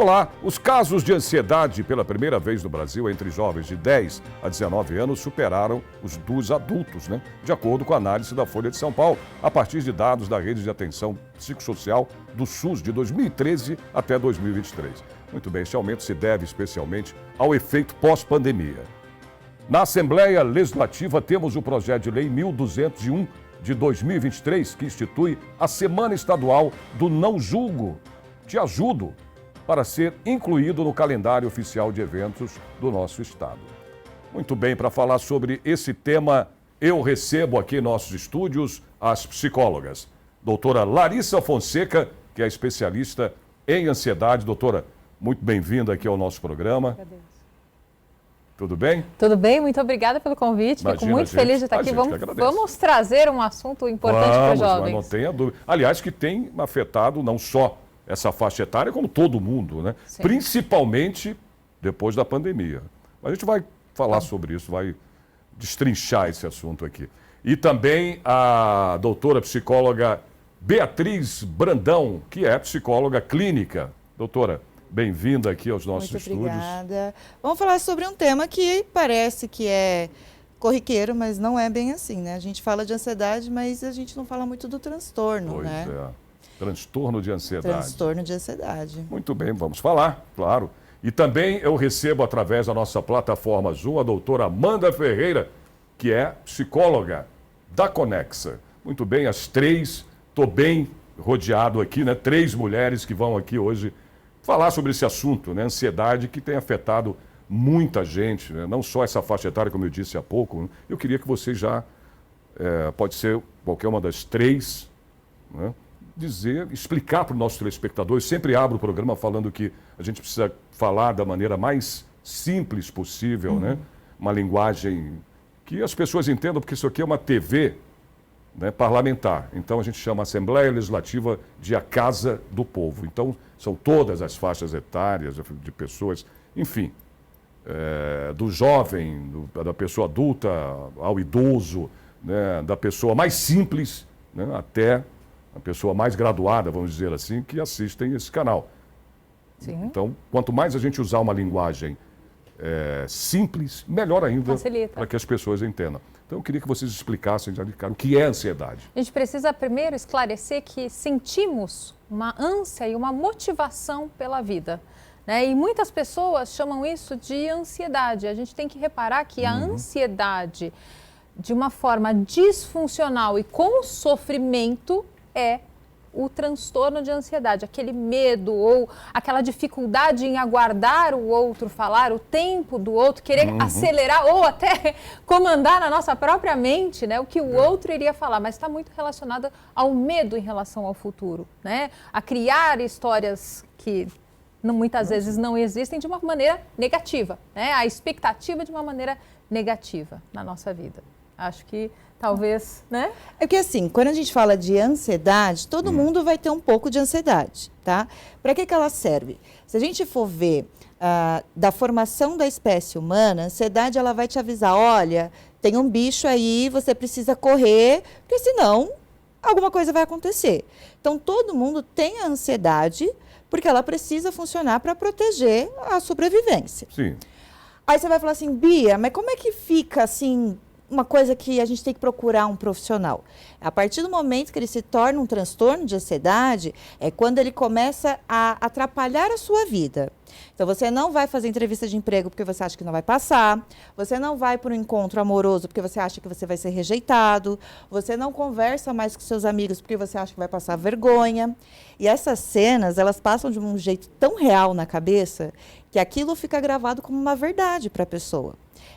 Olá, os casos de ansiedade pela primeira vez no Brasil entre jovens de 10 a 19 anos superaram os dos adultos, né? De acordo com a análise da Folha de São Paulo, a partir de dados da Rede de Atenção Psicossocial do SUS de 2013 até 2023. Muito bem, esse aumento se deve especialmente ao efeito pós-pandemia. Na Assembleia Legislativa temos o projeto de lei 1201 de 2023, que institui a Semana Estadual do Não Julgo, Te Ajudo, para ser incluído no calendário oficial de eventos do nosso estado. Muito bem, para falar sobre esse tema, eu recebo aqui em nossos estúdios as psicólogas. Doutora Larissa Fonseca, que é especialista em ansiedade. Doutora, muito bem-vinda aqui ao nosso programa. Agradeço. Tudo bem? Tudo bem, muito obrigada pelo convite. Fico muito feliz de estar aqui. Vamos trazer um assunto importante para os jovens. Mas não tenha dúvida. Aliás, que tem afetado não só essa faixa etária, como todo mundo, né? Sim. Principalmente depois da pandemia. A gente vai falar sobre isso, vai destrinchar esse assunto aqui. E também a doutora psicóloga Beatriz Brandão, que é psicóloga clínica. Doutora, bem-vinda aqui aos nossos estúdios. Muito obrigada. Vamos falar sobre um tema que parece que é corriqueiro, mas não é bem assim, né? A gente fala de ansiedade, mas a gente não fala muito do transtorno, pois né? É. Transtorno de ansiedade. Transtorno de ansiedade. Muito bem, vamos falar, claro. E também eu recebo através da nossa plataforma Zoom a doutora Amanda Ferreira, que é psicóloga da Conexa. Muito bem, as três, estou bem rodeado aqui, né? 3 mulheres que vão aqui hoje falar sobre esse assunto, né? Ansiedade que tem afetado muita gente, né? Não só essa faixa etária, como eu disse há pouco. Né? Eu queria que você já, pode ser qualquer uma das 3, né? Explicar para o nosso telespectador. Eu sempre abro o programa falando que a gente precisa falar da maneira mais simples possível, né? Uma linguagem que as pessoas entendam, porque isso aqui é uma TV, né, parlamentar. Então a gente chama a Assembleia Legislativa de a Casa do Povo. Então são todas as faixas etárias de pessoas, enfim, do jovem, da pessoa adulta ao idoso, né, da pessoa mais simples, né, até a pessoa mais graduada, vamos dizer assim, que assistem esse canal. Sim. Então, quanto mais a gente usar uma linguagem simples, melhor ainda para que as pessoas entendam. Então, eu queria que vocês explicassem já de cara o que é ansiedade. A gente precisa primeiro esclarecer que sentimos uma ânsia e uma motivação pela vida, né? E muitas pessoas chamam isso de ansiedade. A gente tem que reparar que a ansiedade, de uma forma disfuncional e com sofrimento, é o transtorno de ansiedade, aquele medo ou aquela dificuldade em aguardar o outro falar, o tempo do outro, querer acelerar ou até comandar na nossa própria mente, né, o que o outro iria falar, mas está muito relacionado ao medo em relação ao futuro, né, a criar histórias que muitas vezes não existem de uma maneira negativa, né, a expectativa de uma maneira negativa na nossa vida. Acho que talvez, né? É que assim, quando a gente fala de ansiedade, todo mundo vai ter um pouco de ansiedade, tá? Para que ela serve? Se a gente for ver da formação da espécie humana, a ansiedade ela vai te avisar, olha, tem um bicho aí, você precisa correr, porque senão alguma coisa vai acontecer. Então, todo mundo tem a ansiedade, porque ela precisa funcionar para proteger a sobrevivência. Sim. Aí você vai falar assim, Bia, mas como é que fica assim... Uma coisa que a gente tem que procurar um profissional. A partir do momento que ele se torna um transtorno de ansiedade, é quando ele começa a atrapalhar a sua vida. Então, você não vai fazer entrevista de emprego porque você acha que não vai passar, você não vai para um encontro amoroso porque você acha que você vai ser rejeitado, você não conversa mais com seus amigos porque você acha que vai passar vergonha. E essas cenas, elas passam de um jeito tão real na cabeça que aquilo fica gravado como uma verdade para a pessoa.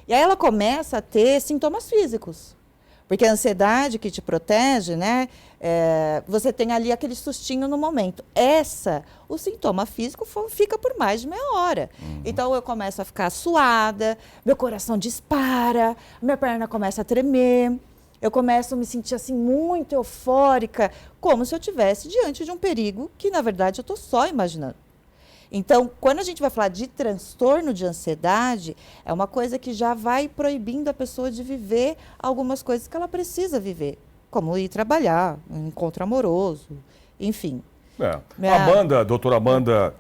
E aí ela começa a ter sintomas físicos. Porque a ansiedade que te protege, né? Você tem ali aquele sustinho no momento. O sintoma físico fica por mais de meia hora. Então eu começo a ficar suada, meu coração dispara, minha perna começa a tremer, eu começo a me sentir assim muito eufórica, como se eu estivesse diante de um perigo que, na verdade, eu estou só imaginando. Então, quando a gente vai falar de transtorno de ansiedade, é uma coisa que já vai proibindo a pessoa de viver algumas coisas que ela precisa viver, como ir trabalhar, um encontro amoroso, enfim. Amanda, doutora Amanda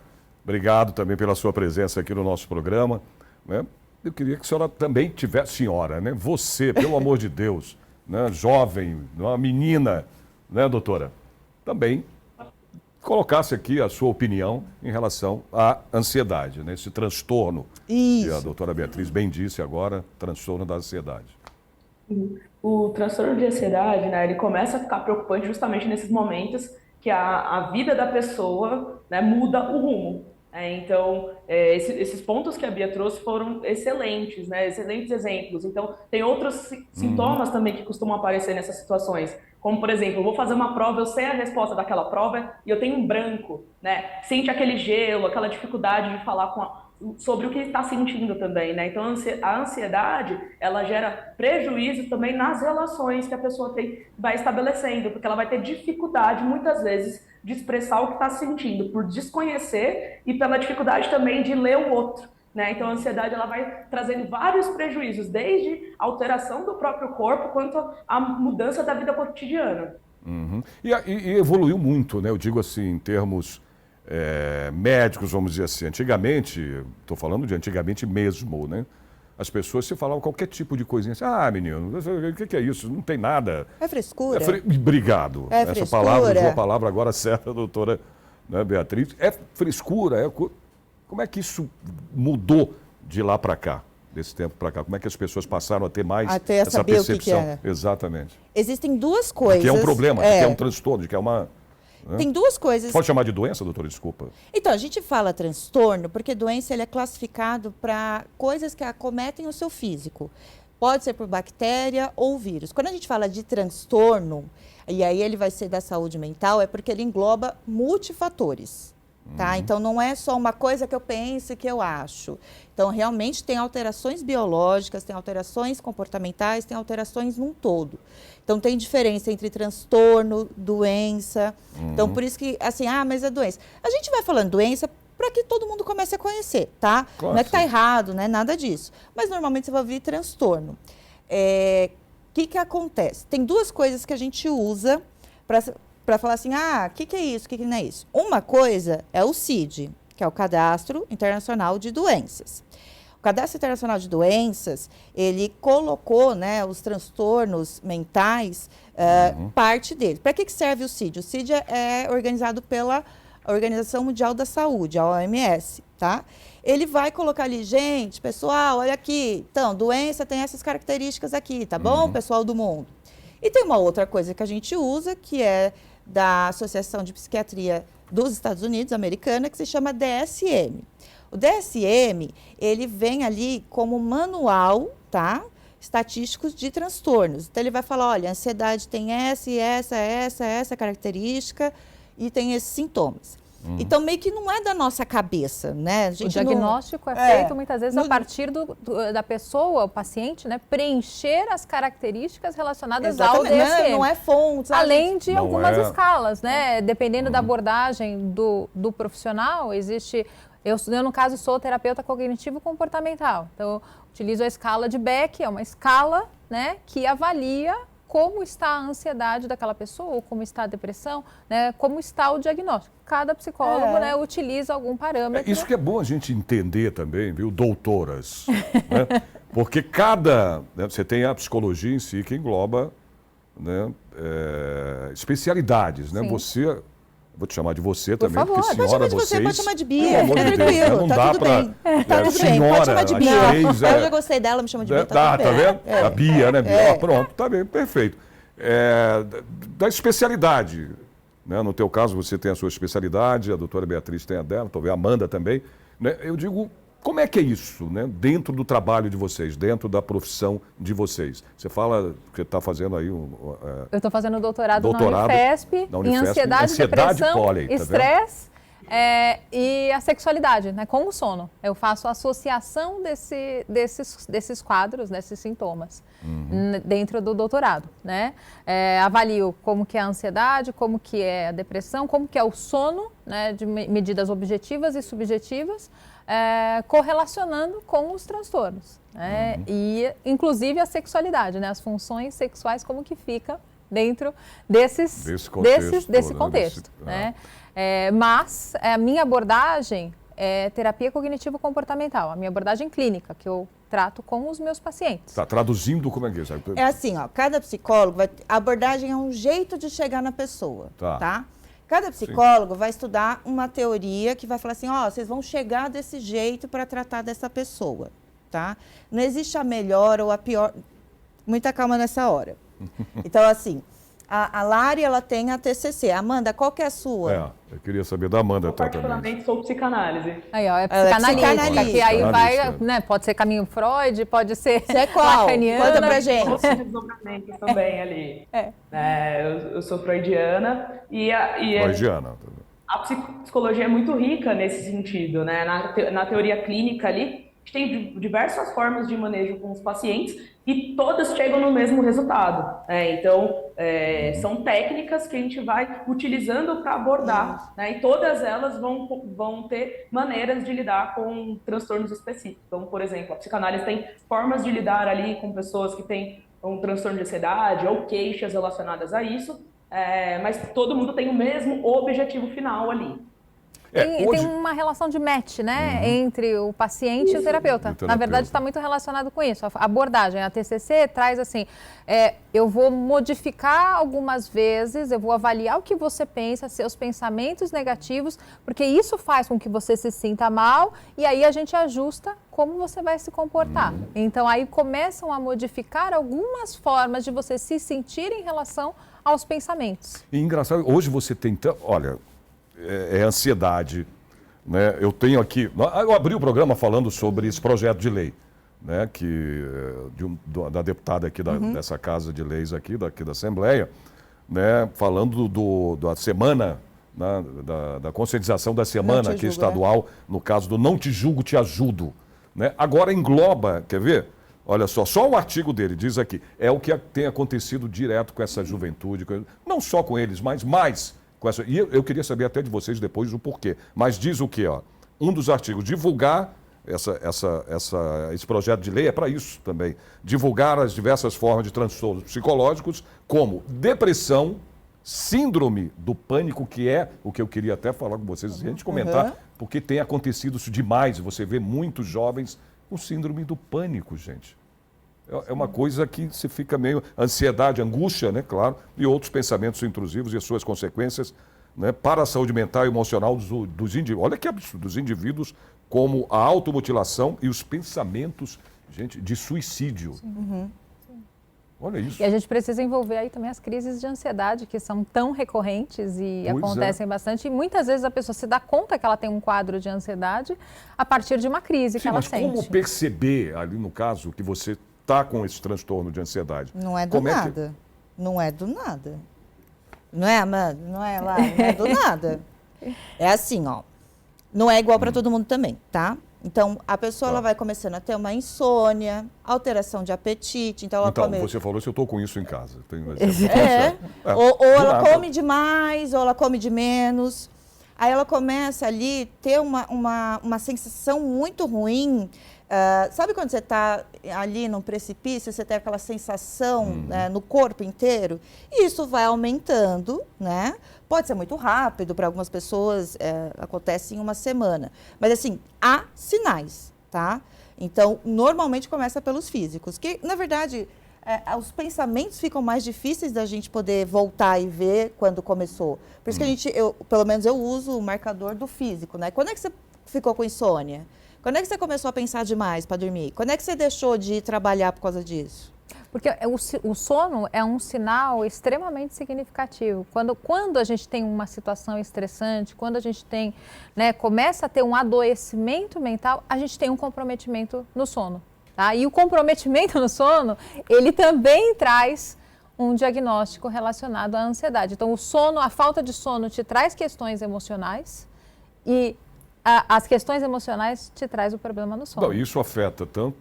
Obrigado também pela sua presença aqui no nosso programa, né? Eu queria que a senhora também tivesse, senhora, né? Você, pelo amor de Deus, né? Jovem, uma menina, né, doutora? Também colocasse aqui a sua opinião em relação à ansiedade, né? Esse transtorno que a doutora Beatriz bem disse agora, transtorno da ansiedade. O transtorno de ansiedade, né, ele começa a ficar preocupante justamente nesses momentos que a vida da pessoa, né, muda o rumo. Então, esses pontos que a Bia trouxe foram excelentes, né, excelentes exemplos. Então, tem outros sintomas também que costumam aparecer nessas situações. Como, por exemplo, eu vou fazer uma prova, eu sei a resposta daquela prova e eu tenho um branco, né? Sente aquele gelo, aquela dificuldade de falar sobre o que está sentindo também, né? Então, a ansiedade, ela gera prejuízo também nas relações que a pessoa vai estabelecendo, porque ela vai ter dificuldade, muitas vezes, de expressar o que está sentindo, por desconhecer e pela dificuldade também de ler o outro. Né? Então, a ansiedade ela vai trazendo vários prejuízos, desde a alteração do próprio corpo, quanto a mudança da vida cotidiana. Uhum. E evoluiu muito, né? Eu digo assim, em termos médicos, vamos dizer assim. Antigamente, estou falando de antigamente mesmo, né? As pessoas se falavam qualquer tipo de coisinha assim, menino, o que é isso? Não tem nada. É frescura. Obrigado. É Essa frescura. palavra, usou a palavra agora certa, doutora, né, Beatriz. É frescura, Como é que isso mudou de lá para cá, desse tempo para cá? Como é que as pessoas passaram a ter mais essa percepção? O que é. Exatamente. Existem duas coisas. Que é um problema, que é um transtorno, que é uma... Né? Tem duas coisas. Pode chamar de doença, doutora? Desculpa. Então, a gente fala transtorno porque doença ele é classificado para coisas que acometem o seu físico. Pode ser por bactéria ou vírus. Quando a gente fala de transtorno, e aí ele vai ser da saúde mental, é porque ele engloba multifatores. Tá? Então, não é só uma coisa que eu penso e que eu acho. Então, realmente tem alterações biológicas, tem alterações comportamentais, tem alterações num todo. Então, tem diferença entre transtorno, doença. Então, por isso que, assim, mas é doença. A gente vai falando doença para que todo mundo comece a conhecer, tá? Claro, não é que está errado, não é nada disso. Mas, normalmente, você vai ouvir transtorno. Que acontece? Tem duas coisas que a gente usa para falar assim, o que é isso, o que não é isso? Uma coisa é o CID, que é o Cadastro Internacional de Doenças. O Cadastro Internacional de Doenças, ele colocou, né, os transtornos mentais, parte dele. Para que serve o CID? O CID é organizado pela Organização Mundial da Saúde, a OMS, tá? Ele vai colocar ali, gente, pessoal, olha aqui, então, doença tem essas características aqui, tá bom, pessoal do mundo? E tem uma outra coisa que a gente usa, que é da Associação de Psiquiatria dos Estados Unidos, americana, que se chama DSM. O DSM, ele vem ali como manual, tá? Estatísticos de transtornos. Então, ele vai falar, olha, a ansiedade tem essa característica e tem esses sintomas. Então, meio que não é da nossa cabeça, né? O diagnóstico é feito muitas vezes a partir da pessoa, o paciente, né? Preencher as características relacionadas ao DSM. Não é fonte. Além de algumas escalas, né? Dependendo da abordagem do profissional, existe... Eu, no caso, sou terapeuta cognitivo-comportamental. Então, eu utilizo a escala de Beck, é uma escala, né, que avalia como está a ansiedade daquela pessoa, ou como está a depressão, né, como está o diagnóstico. Cada psicólogo né, utiliza algum parâmetro. Isso que é bom a gente entender também, viu, doutoras? Né? Porque você tem a psicologia em si que engloba, né, especialidades, né? Você... Vou te chamar de você também, favor, porque senhora, pode chamar de você, pode chamar de Bia, fica tranquilo, não tá tudo bem. Tá tudo bem, pode chamar de Bia. Eu já gostei dela, me chama de Bia, tá vendo? A Bia, né, Bia? Pronto, tá bem, perfeito. Da especialidade, né? No teu caso, você tem a sua especialidade, a doutora Beatriz tem a dela, talvez a Amanda também. Né? Eu digo, como é que é isso, né? Dentro do trabalho de vocês, dentro da profissão de vocês? Você fala que você está fazendo aí eu estou fazendo doutorado na Unifesp, em ansiedade, depressão, pólen, estresse e a sexualidade, né? Com o sono. Eu faço a associação desses quadros, desses sintomas, dentro do doutorado, né? Avalio como que é a ansiedade, como que é a depressão, como que é o sono, né? De medidas objetivas e subjetivas, correlacionando com os transtornos, né? E inclusive a sexualidade, né? As funções sexuais, como que fica dentro desse contexto, né? Mas a minha abordagem é terapia cognitivo-comportamental, a minha abordagem clínica, que eu trato com os meus pacientes. Tá traduzindo como é que é? É assim, ó, cada psicólogo, a abordagem é um jeito de chegar na pessoa, tá? Cada psicólogo vai estudar uma teoria que vai falar assim, ó, vocês vão chegar desse jeito para tratar dessa pessoa, tá? Não existe a melhor ou a pior. Muita calma nessa hora. Então, assim, a Lari, ela tem a TCC. Amanda, qual que é a sua? Eu queria saber da Amanda. Eu particularmente sou psicanálise. Aí, ó, é Ela é psicanalítica, psicanalista. que aí vai, Psicanalista. né, pode ser caminho Freud, pode ser Você é qual? lacaniana. Conta pra gente. Outros desdobramentos também ali. Eu sou freudiana Freudiana. a psicologia é muito rica nesse sentido, né? Na teoria clínica ali, a gente tem diversas formas de manejo com os pacientes e todas chegam no mesmo resultado, né? Então, são técnicas que a gente vai utilizando para abordar, né? E todas elas vão ter maneiras de lidar com transtornos específicos. Então, por exemplo, a psicanálise tem formas de lidar ali com pessoas que têm um transtorno de ansiedade ou queixas relacionadas a isso, mas todo mundo tem o mesmo objetivo final ali. Tem uma relação de match, né, entre o paciente e o terapeuta. Na verdade, está muito relacionado com isso. A abordagem, a TCC traz assim, eu vou modificar algumas vezes, eu vou avaliar o que você pensa, seus pensamentos negativos, porque isso faz com que você se sinta mal e aí a gente ajusta como você vai se comportar. Então, aí começam a modificar algumas formas de você se sentir em relação aos pensamentos. E engraçado, hoje você tem... Olha... É ansiedade, né? Eu tenho aqui... Eu abri o programa falando sobre esse projeto de lei, né? Da deputada aqui dessa Casa de Leis aqui, daqui da Assembleia, né? Falando da semana, né? da conscientização da semana aqui estadual, no caso do Não Te Julgo, Te Ajudo, né? Agora engloba, quer ver? Olha só o artigo dele diz aqui, é o que tem acontecido direto com essa juventude, não só com eles, mas mais... E eu queria saber até de vocês depois o porquê. Mas diz o quê? Ó? Um dos artigos, divulgar esse projeto de lei é para isso também. Divulgar as diversas formas de transtornos psicológicos, como depressão, síndrome do pânico, que é o que eu queria até falar com vocês, a gente comentar, porque tem acontecido isso demais. Você vê muitos jovens com síndrome do pânico, gente. É uma coisa que se fica meio... Ansiedade, angústia, né, claro, e outros pensamentos intrusivos e as suas consequências, né, para a saúde mental e emocional dos indivíduos. Olha que absurdo, dos indivíduos, como a automutilação e os pensamentos, gente, de suicídio. Olha isso. E a gente precisa envolver aí também as crises de ansiedade, que são tão recorrentes e acontecem bastante. E muitas vezes a pessoa se dá conta que ela tem um quadro de ansiedade a partir de uma crise que ela sente. Mas como perceber, ali no caso, que você está com esse transtorno de ansiedade? Não é do nada. Não é do nada. Não é, Amanda? Não é lá? Não é do nada. É assim, ó. Não é igual para todo mundo também, tá? Então, a pessoa ela vai começando a ter uma insônia, alteração de apetite. Então, você falou se eu estou com isso em casa. Ou ela come demais, ou ela come de menos. Aí ela começa ali ter uma sensação muito ruim. Sabe quando você está ali num precipício, você tem aquela sensação no corpo inteiro? E isso vai aumentando, né? Pode ser muito rápido, para algumas pessoas acontece em uma semana. Mas assim, há sinais, tá? Então, normalmente começa pelos físicos, que na verdade os pensamentos ficam mais difíceis da gente poder voltar e ver quando começou. Por isso que pelo menos eu uso o marcador do físico, né? Quando é que você ficou com insônia? Quando é que você começou a pensar demais para dormir? Quando é que você deixou de ir trabalhar por causa disso? Porque o sono é um sinal extremamente significativo. Quando a gente tem uma situação estressante, quando a gente tem, né, começa a ter um adoecimento mental, a gente tem um comprometimento no sono. Tá? E o comprometimento no sono, ele também traz um diagnóstico relacionado à ansiedade. Então, o sono, a falta de sono te traz questões emocionais as questões emocionais te traz o problema no sono. Não, isso afeta tanto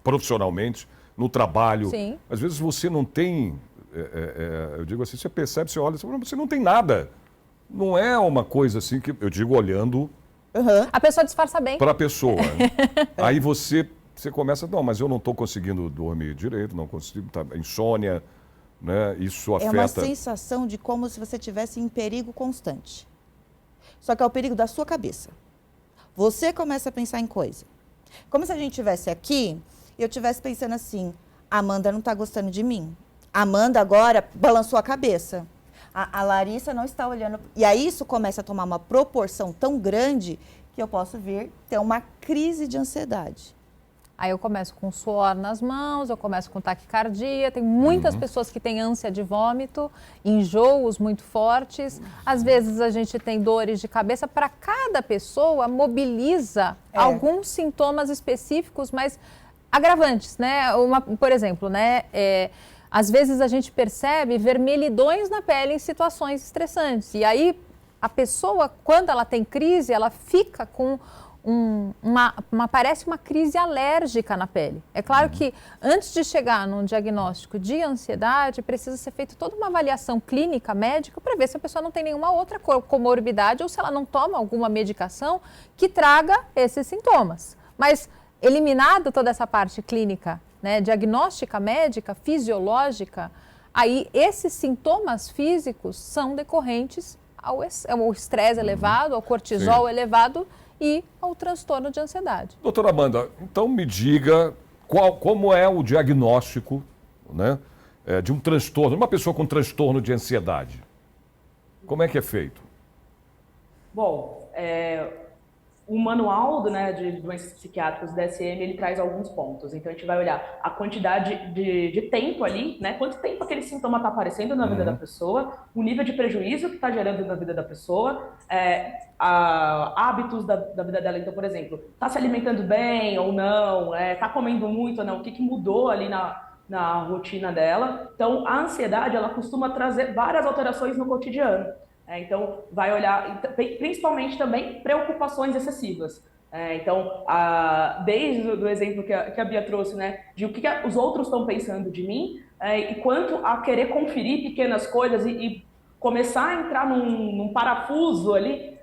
profissionalmente, no trabalho. Sim. Às vezes você não tem, eu digo assim, você percebe, você olha, você não tem nada. Não é uma coisa assim que, eu digo olhando... A pessoa disfarça bem. Para a pessoa. Aí você começa, não, mas eu não estou conseguindo dormir direito, não consigo, tá, insônia, né? Isso afeta... É uma sensação de como se você estivesse em perigo constante. Só que é o perigo da sua cabeça. Você começa a pensar em coisa. Como se a gente estivesse aqui e eu estivesse pensando assim, a Amanda não está gostando de mim. A Amanda agora balançou a cabeça. A Larissa não está olhando. E aí isso começa a tomar uma proporção tão grande que eu posso vir ter uma crise de ansiedade. Aí eu começo com suor nas mãos, eu começo com taquicardia, tem muitas pessoas que têm ânsia de vômito, enjoos muito fortes, às vezes a gente tem dores de cabeça. Para cada pessoa mobiliza alguns sintomas específicos, mas agravantes, né? Por exemplo, né? Às vezes a gente percebe vermelhidões na pele em situações estressantes. E aí a pessoa, quando ela tem crise, ela fica com parece uma crise alérgica na pele. É claro que antes de chegar num diagnóstico de ansiedade, precisa ser feita toda uma avaliação clínica, médica, para ver se a pessoa não tem nenhuma outra comorbidade ou se ela não toma alguma medicação que traga esses sintomas. Mas eliminado toda essa parte clínica, né, diagnóstica médica, fisiológica, aí esses sintomas físicos são decorrentes ao estresse elevado, ao cortisol elevado e ao transtorno de ansiedade. Doutora Amanda, então me diga como é o diagnóstico, né, de um transtorno, de uma pessoa com transtorno de ansiedade. Como é que é feito? Bom, o manual de doenças psiquiátricas do DSM, ele traz alguns pontos. Então, a gente vai olhar a quantidade de tempo ali, né? Quanto tempo aquele sintoma está aparecendo na vida da pessoa, o nível de prejuízo que está gerando na vida da pessoa, hábitos da vida dela. Então, por exemplo, está se alimentando bem ou não, está comendo muito ou não, o que mudou ali na rotina dela. Então, a ansiedade, ela costuma trazer várias alterações no cotidiano. Então, vai olhar, principalmente também, preocupações excessivas. Então, desde o exemplo que a Bia trouxe, né, de o que os outros estão pensando de mim, e quanto a querer conferir pequenas coisas e começar a entrar num parafuso ali,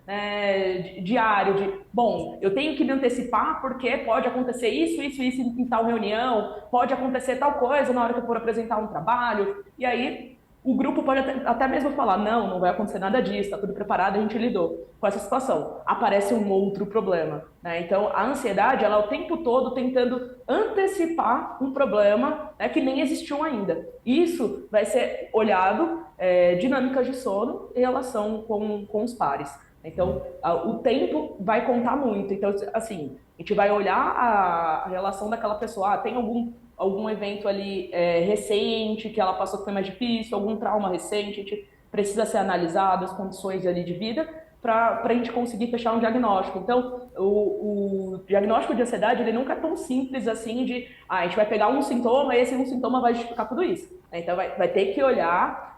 diário, de, bom, eu tenho que me antecipar porque pode acontecer isso em tal reunião, pode acontecer tal coisa na hora que eu for apresentar um trabalho, e aí o grupo pode até mesmo falar, não vai acontecer nada disso, está tudo preparado, a gente lidou com essa situação. Aparece um outro problema, né? Então, a ansiedade, ela é o tempo todo tentando antecipar um problema, né, que nem existiu ainda. Isso vai ser olhado, dinâmicas de sono em relação com os pares. Então, o tempo vai contar muito. Então, assim, a gente vai olhar a relação daquela pessoa, tem algum evento ali recente que ela passou que foi mais difícil, algum trauma recente, a gente precisa ser analisado, as condições ali de vida, para a gente conseguir fechar um diagnóstico. Então, o diagnóstico de ansiedade, ele nunca é tão simples assim de, a gente vai pegar um sintoma e esse um sintoma vai justificar tudo isso. Então, vai ter que olhar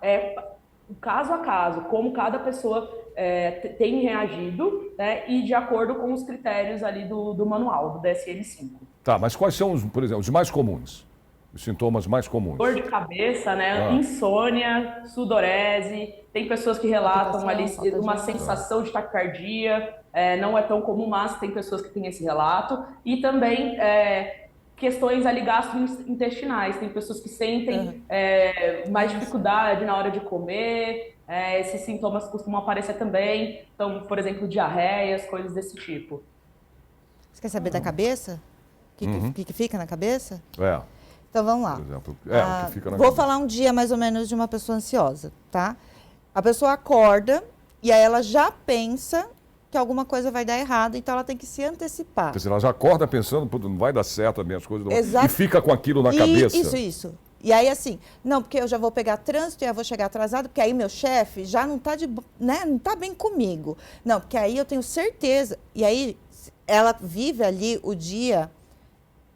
caso a caso, como cada pessoa tem reagido, né, e de acordo com os critérios ali do manual, do DSM-5. Tá, mas quais são, por exemplo, os mais comuns? Os sintomas mais comuns? Dor de cabeça, né? Insônia, sudorese. Tem pessoas que relatam ali uma sensação de taquicardia. Não é tão comum, mas tem pessoas que têm esse relato. E também questões ali gastrointestinais. Tem pessoas que sentem mais dificuldade na hora de comer. Esses sintomas costumam aparecer também. Então, por exemplo, diarreias, coisas desse tipo. Você quer saber da cabeça? O que fica na cabeça? Então vamos lá. Por exemplo, o que fica na vou cabeça. falar um dia mais ou menos de uma pessoa ansiosa, tá? A pessoa acorda e aí ela já pensa que alguma coisa vai dar errado, então ela tem que se antecipar. Quer dizer, ela já acorda pensando, não vai dar certo as minhas coisas. Exato. E fica com aquilo na cabeça. Isso. E aí assim, não, porque eu já vou pegar trânsito e eu vou chegar atrasado, porque aí meu chefe já não tá não tá bem comigo. Não, porque aí eu tenho certeza. E aí ela vive ali o dia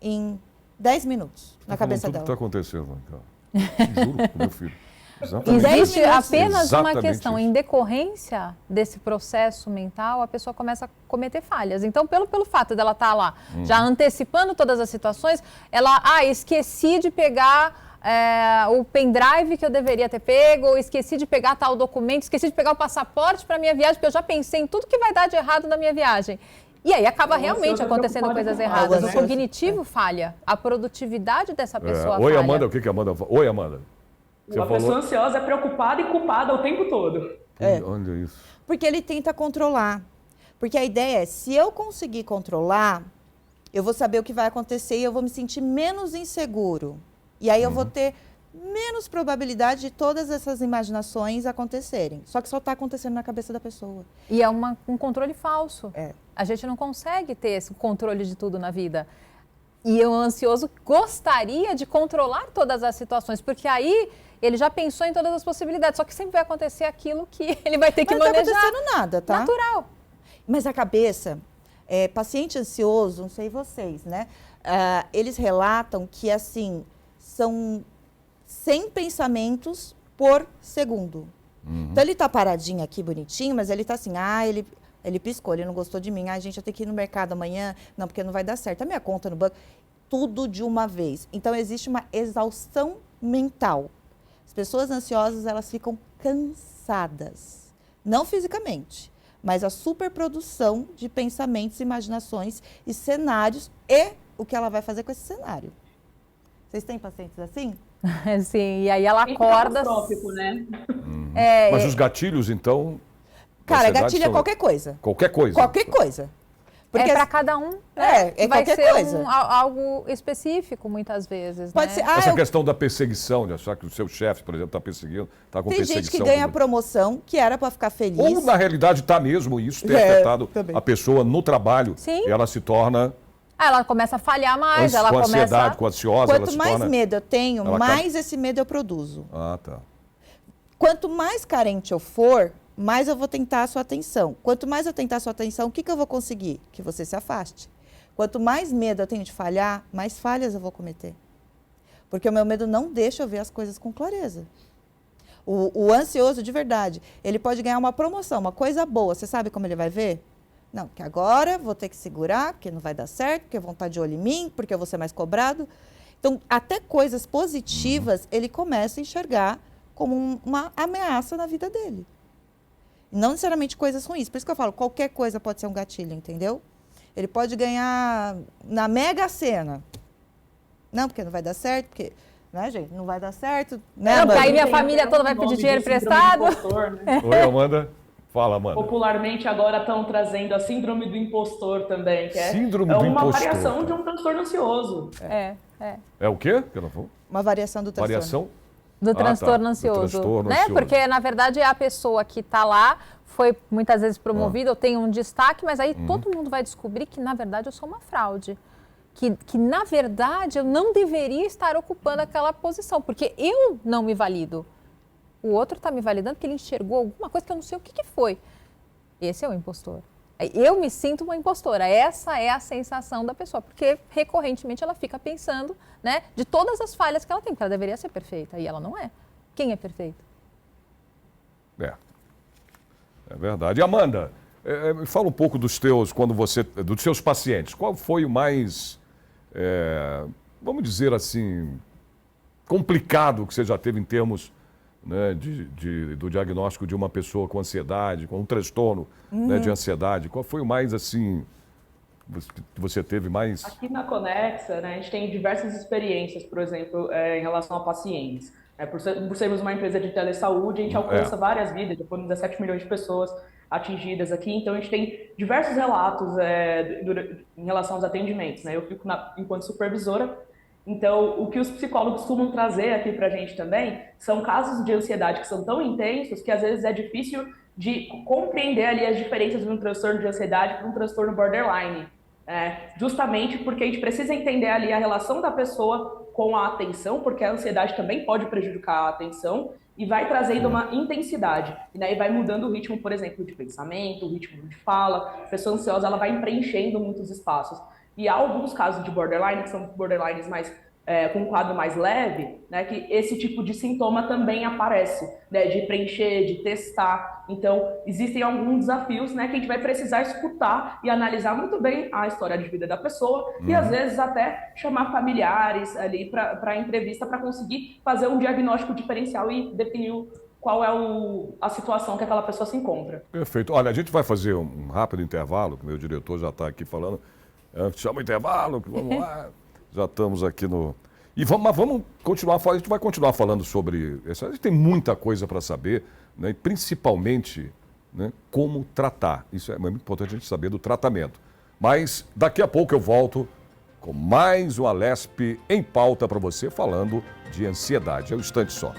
em 10 minutos na cabeça tudo dela. Tudo que está acontecendo, cara. Juro pro meu filho. Exatamente. Existe apenas uma Exatamente questão, isso. em decorrência desse processo mental, a pessoa começa a cometer falhas. Então, pelo fato dela estar lá, já antecipando todas as situações, ela, esqueci de pegar o pendrive que eu deveria ter pego, ou esqueci de pegar tal documento, esqueci de pegar o passaporte para minha viagem, porque eu já pensei em tudo que vai dar de errado na minha viagem. E aí acaba realmente acontecendo coisas erradas. O cognitivo falha, a produtividade dessa pessoa Oi, falha. Amanda, o que a Amanda fala? Oi, Amanda. Você A pessoa falou... ansiosa é preocupada e culpada o tempo todo. Olha isso. Porque ele tenta controlar. Porque a ideia é, se eu conseguir controlar, eu vou saber o que vai acontecer e eu vou me sentir menos inseguro. E aí eu vou ter menos probabilidade de todas essas imaginações acontecerem. Só que só está acontecendo na cabeça da pessoa. E é um controle falso. É. A gente não consegue ter esse controle de tudo na vida. E o ansioso gostaria de controlar todas as situações, porque aí ele já pensou em todas as possibilidades, só que sempre vai acontecer aquilo que ele vai ter que Mas não manejar. está acontecendo nada, tá? Natural. Mas a cabeça, paciente ansioso, não sei vocês, né? Eles relatam que, assim, são 100 pensamentos por segundo. Então, ele tá paradinho aqui, bonitinho, mas ele tá assim, ele piscou, ele não gostou de mim. Gente, eu tenho que ir no mercado amanhã. Não, porque não vai dar certo. A minha conta no banco, tudo de uma vez. Então, existe uma exaustão mental. As pessoas ansiosas, elas ficam cansadas. Não fisicamente, mas a superprodução de pensamentos, imaginações e cenários e o que ela vai fazer com esse cenário. Vocês têm pacientes assim? Sim, e aí ela Bem acorda... catastrófico, né? Mas os gatilhos, então... Cara, ansiedade gatilho é são- qualquer coisa. Qualquer coisa. Qualquer coisa. Porque é para cada um, É, né? é Vai qualquer ser coisa. algo específico, muitas vezes, pode né? ser. Essa Eu- questão da perseguição, de achar que o seu chefe, por exemplo, está perseguindo, está com Tem perseguição. gente que ganha sobre- promoção, que era para ficar feliz. Ou, na realidade, está mesmo isso, ter É, afetado também. a pessoa no trabalho. Sim. E ela se torna Ah, ela começa a falhar mais, ela com começa... ansiedade, com ansiosa, ela Quanto se mais torna... medo eu tenho, ela mais esse medo eu produzo. Ah, tá. Quanto mais carente eu for, mais eu vou tentar a sua atenção. Quanto mais eu tentar a sua atenção, o que eu vou conseguir? Que você se afaste. Quanto mais medo eu tenho de falhar, mais falhas eu vou cometer. Porque o meu medo não deixa eu ver as coisas com clareza. O ansioso, de verdade, ele pode ganhar uma promoção, uma coisa boa. Você sabe como ele vai ver? Não, que agora vou ter que segurar, porque não vai dar certo, porque vão estar de olho em mim, porque eu vou ser mais cobrado. Então, até coisas positivas, ele começa a enxergar como uma ameaça na vida dele. Não necessariamente coisas ruins. Por isso que eu falo, qualquer coisa pode ser um gatilho, entendeu? Ele pode ganhar na Mega Sena. Não, porque não vai dar certo, porque... Né, gente? Não vai dar certo. Né, Não, porque aí Amanda? minha Tem família até toda um vai nome pedir de dinheiro síndrome do emprestado. impostor, né? Oi, Amanda. Fala, Amanda. Popularmente agora estão trazendo a síndrome do impostor também, que é, Síndrome é do uma impostor, variação cara. de um transtorno ansioso. É o quê? Que eu não vou? Uma variação do transtorno. Variação? Do tá. transtorno Do ansioso. transtorno Né? ansioso. Porque, na verdade, é a pessoa que está lá, foi muitas vezes promovida, ou tem um destaque, mas aí todo mundo vai descobrir que, na verdade, eu sou uma fraude. Que, na verdade, eu não deveria estar ocupando aquela posição, porque eu não me valido. O outro está me validando porque ele enxergou alguma coisa que eu não sei o que foi. Esse é o impostor. Eu me sinto uma impostora. Essa é a sensação da pessoa, porque recorrentemente ela fica pensando, né, de todas as falhas que ela tem, porque ela deveria ser perfeita e ela não é. Quem é perfeito? É. É verdade. E, Amanda, me fala um pouco dos seus pacientes. Qual foi o mais, vamos dizer assim, complicado que você já teve em termos, né, do diagnóstico de uma pessoa com ansiedade, com um transtorno, né, de ansiedade? Qual foi o mais, assim, que você teve mais... Aqui na Conexa, né, a gente tem diversas experiências, por exemplo, em relação a pacientes. Por sermos uma empresa de telesaúde, a gente alcança várias vidas, já foram 17 milhões de pessoas atingidas aqui, então a gente tem diversos relatos em relação aos atendimentos, né? Eu fico enquanto supervisora, então o que os psicólogos costumam trazer aqui pra gente também são casos de ansiedade que são tão intensos que às vezes é difícil de compreender ali as diferenças de um transtorno de ansiedade para um transtorno borderline. Justamente porque a gente precisa entender ali a relação da pessoa com a atenção, porque a ansiedade também pode prejudicar a atenção e vai trazendo uma intensidade. E daí vai mudando o ritmo, por exemplo, de pensamento, o ritmo de fala. A pessoa ansiosa, ela vai preenchendo muitos espaços. E há alguns casos de borderline, que são borderlines mais com um quadro mais leve, né, que esse tipo de sintoma também aparece, né, de preencher, de testar. Então, existem alguns desafios, né, que a gente vai precisar escutar e analisar muito bem a história de vida da pessoa e, às vezes, até chamar familiares ali para a entrevista para conseguir fazer um diagnóstico diferencial e definir qual é a situação que aquela pessoa se encontra. Perfeito. Olha, a gente vai fazer um rápido intervalo, que o meu diretor já está aqui falando. Chama o intervalo, que vamos lá. Já estamos aqui no... Mas vamos continuar falando, a gente vai continuar falando sobre isso. A gente tem muita coisa para saber, né? E principalmente, né, como tratar. Isso é muito importante a gente saber do tratamento. Mas daqui a pouco eu volto com mais um Alesp em pauta para você, falando de ansiedade. É um instante só.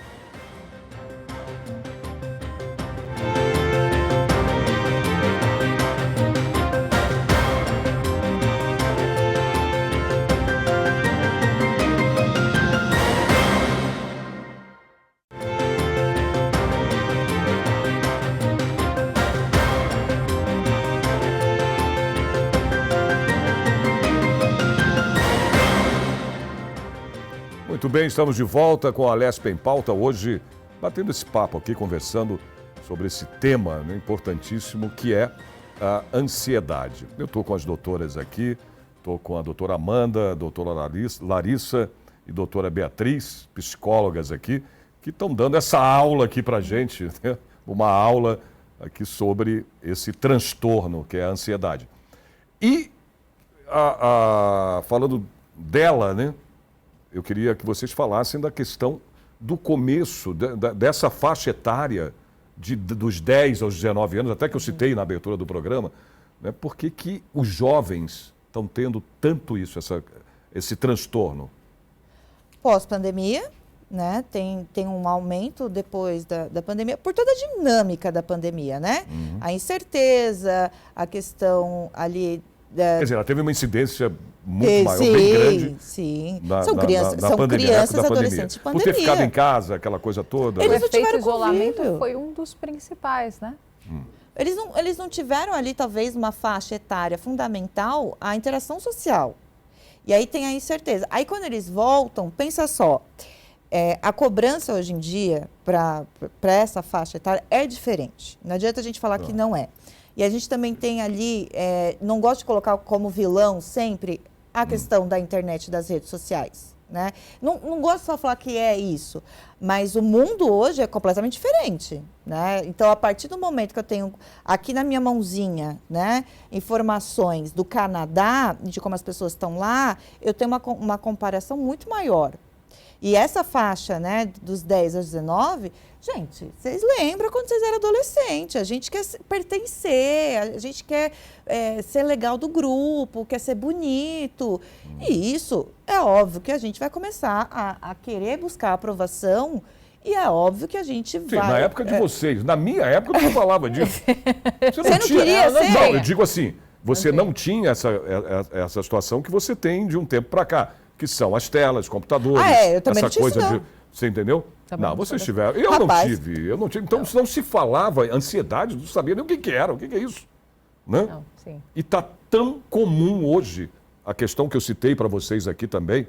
Muito bem, estamos de volta com a Alesp em pauta, hoje batendo esse papo aqui, conversando sobre esse tema, né, importantíssimo, que é a ansiedade. Eu estou com as doutoras aqui, estou com a doutora Amanda, a doutora Larissa e a doutora Beatriz, psicólogas aqui, que estão dando essa aula aqui para a gente, né? Uma aula aqui sobre esse transtorno que é a ansiedade. E falando dela, né? Eu queria que vocês falassem da questão do começo, dessa faixa etária dos 10 aos 19 anos, até que eu citei na abertura do programa, né? Por que os jovens estão tendo tanto isso, esse transtorno? Pós-pandemia, né? Tem um aumento depois da pandemia, por toda a dinâmica da pandemia, né? A incerteza, a questão ali... Quer dizer, ela teve uma incidência muito maior, bem grande. Sim, São crianças, adolescentes de pandemia. Por ter ficado em casa, aquela coisa toda. O Eles não efeito tiveram isolamento convívio. foi um dos principais, né? Eles não tiveram ali, talvez, uma faixa etária fundamental, a interação social. E aí tem a incerteza. Aí, quando eles voltam, pensa só, a cobrança hoje em dia para essa faixa etária é diferente. Não adianta a gente falar que não é. E a gente também tem ali, não gosto de colocar como vilão sempre a questão da internet e das redes sociais, né? Não gosto só de falar que é isso, mas o mundo hoje é completamente diferente, né? Então, a partir do momento que eu tenho aqui na minha mãozinha, né, informações do Canadá, de como as pessoas estão lá, eu tenho uma comparação muito maior. E essa faixa, né, dos 10 aos 19, gente, vocês lembram quando vocês eram adolescentes? A gente quer pertencer, a gente quer ser legal do grupo, quer ser bonito. E isso é óbvio que a gente vai começar a querer buscar aprovação e é óbvio que a gente vai... Na época de vocês, na minha época eu não falava disso. Você não queria ser? Não, eu digo assim, você não tinha essa situação que você tem de um tempo para cá. Que são as telas, computadores, eu também essa coisa de... Você entendeu? Também não, não vocês soube. tiveram. Eu Rapaz. não tive. Então, não se falava ansiedade, não sabia nem o que era, o que é isso. Né? Não, sim. E está tão comum hoje, a questão que eu citei para vocês aqui também,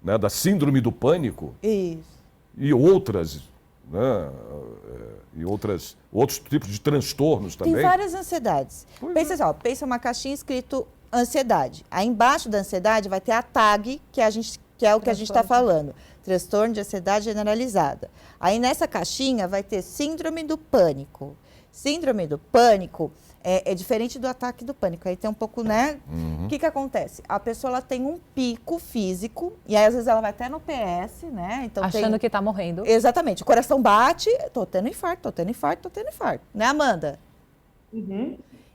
né, da síndrome do pânico Isso. e outras, né, outros tipos de transtornos também. Tem várias ansiedades. Pensa assim, pensa uma caixinha escrito ansiedade. Aí embaixo da ansiedade vai ter a tag, que é o que a gente está falando. Transtorno de ansiedade generalizada. Aí nessa caixinha vai ter síndrome do pânico. Síndrome do pânico é diferente do ataque do pânico. Aí tem um pouco, né? O que acontece? A pessoa ela tem um pico físico, e aí às vezes ela vai até no PS, né? Então, Achando que está morrendo. Exatamente. O coração bate, tô tendo infarto. Né, Amanda?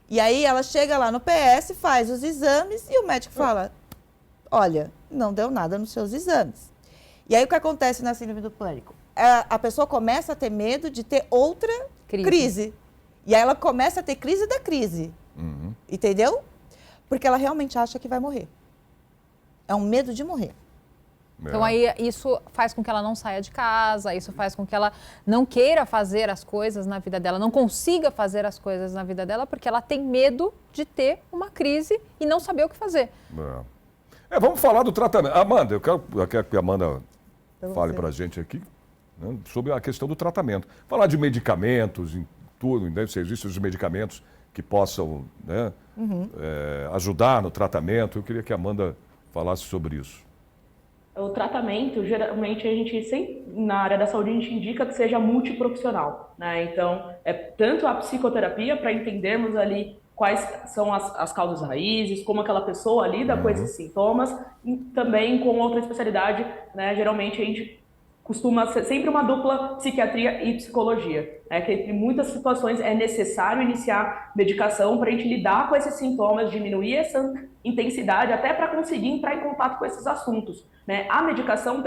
E aí ela chega lá no PS, faz os exames e o médico fala, olha, não deu nada nos seus exames. E aí o que acontece na síndrome do pânico? A pessoa começa a ter medo de ter outra crise. E aí ela começa a ter crise da crise. Entendeu? Porque ela realmente acha que vai morrer. É um medo de morrer. Então aí isso faz com que ela não saia de casa, isso faz com que ela não queira fazer as coisas na vida dela, não consiga fazer as coisas na vida dela, porque ela tem medo de ter uma crise e não saber o que fazer. Vamos falar do tratamento. Amanda, eu quero que a Amanda fale para a gente aqui, né, sobre a questão do tratamento. Falar de medicamentos, em tudo, né, se existem os medicamentos que possam, né, ajudar no tratamento. Eu queria que a Amanda falasse sobre isso. O tratamento, geralmente, na área da saúde, a gente indica que seja multiprofissional, né? Então, tanto a psicoterapia, para entendermos ali quais são as causas raízes, como aquela pessoa lida com esses sintomas, e também com outra especialidade, né? Geralmente a gente costuma ser sempre uma dupla psiquiatria e psicologia, né? Que em muitas situações é necessário iniciar medicação para a gente lidar com esses sintomas, diminuir essa intensidade, até para conseguir entrar em contato com esses assuntos, né? A medicação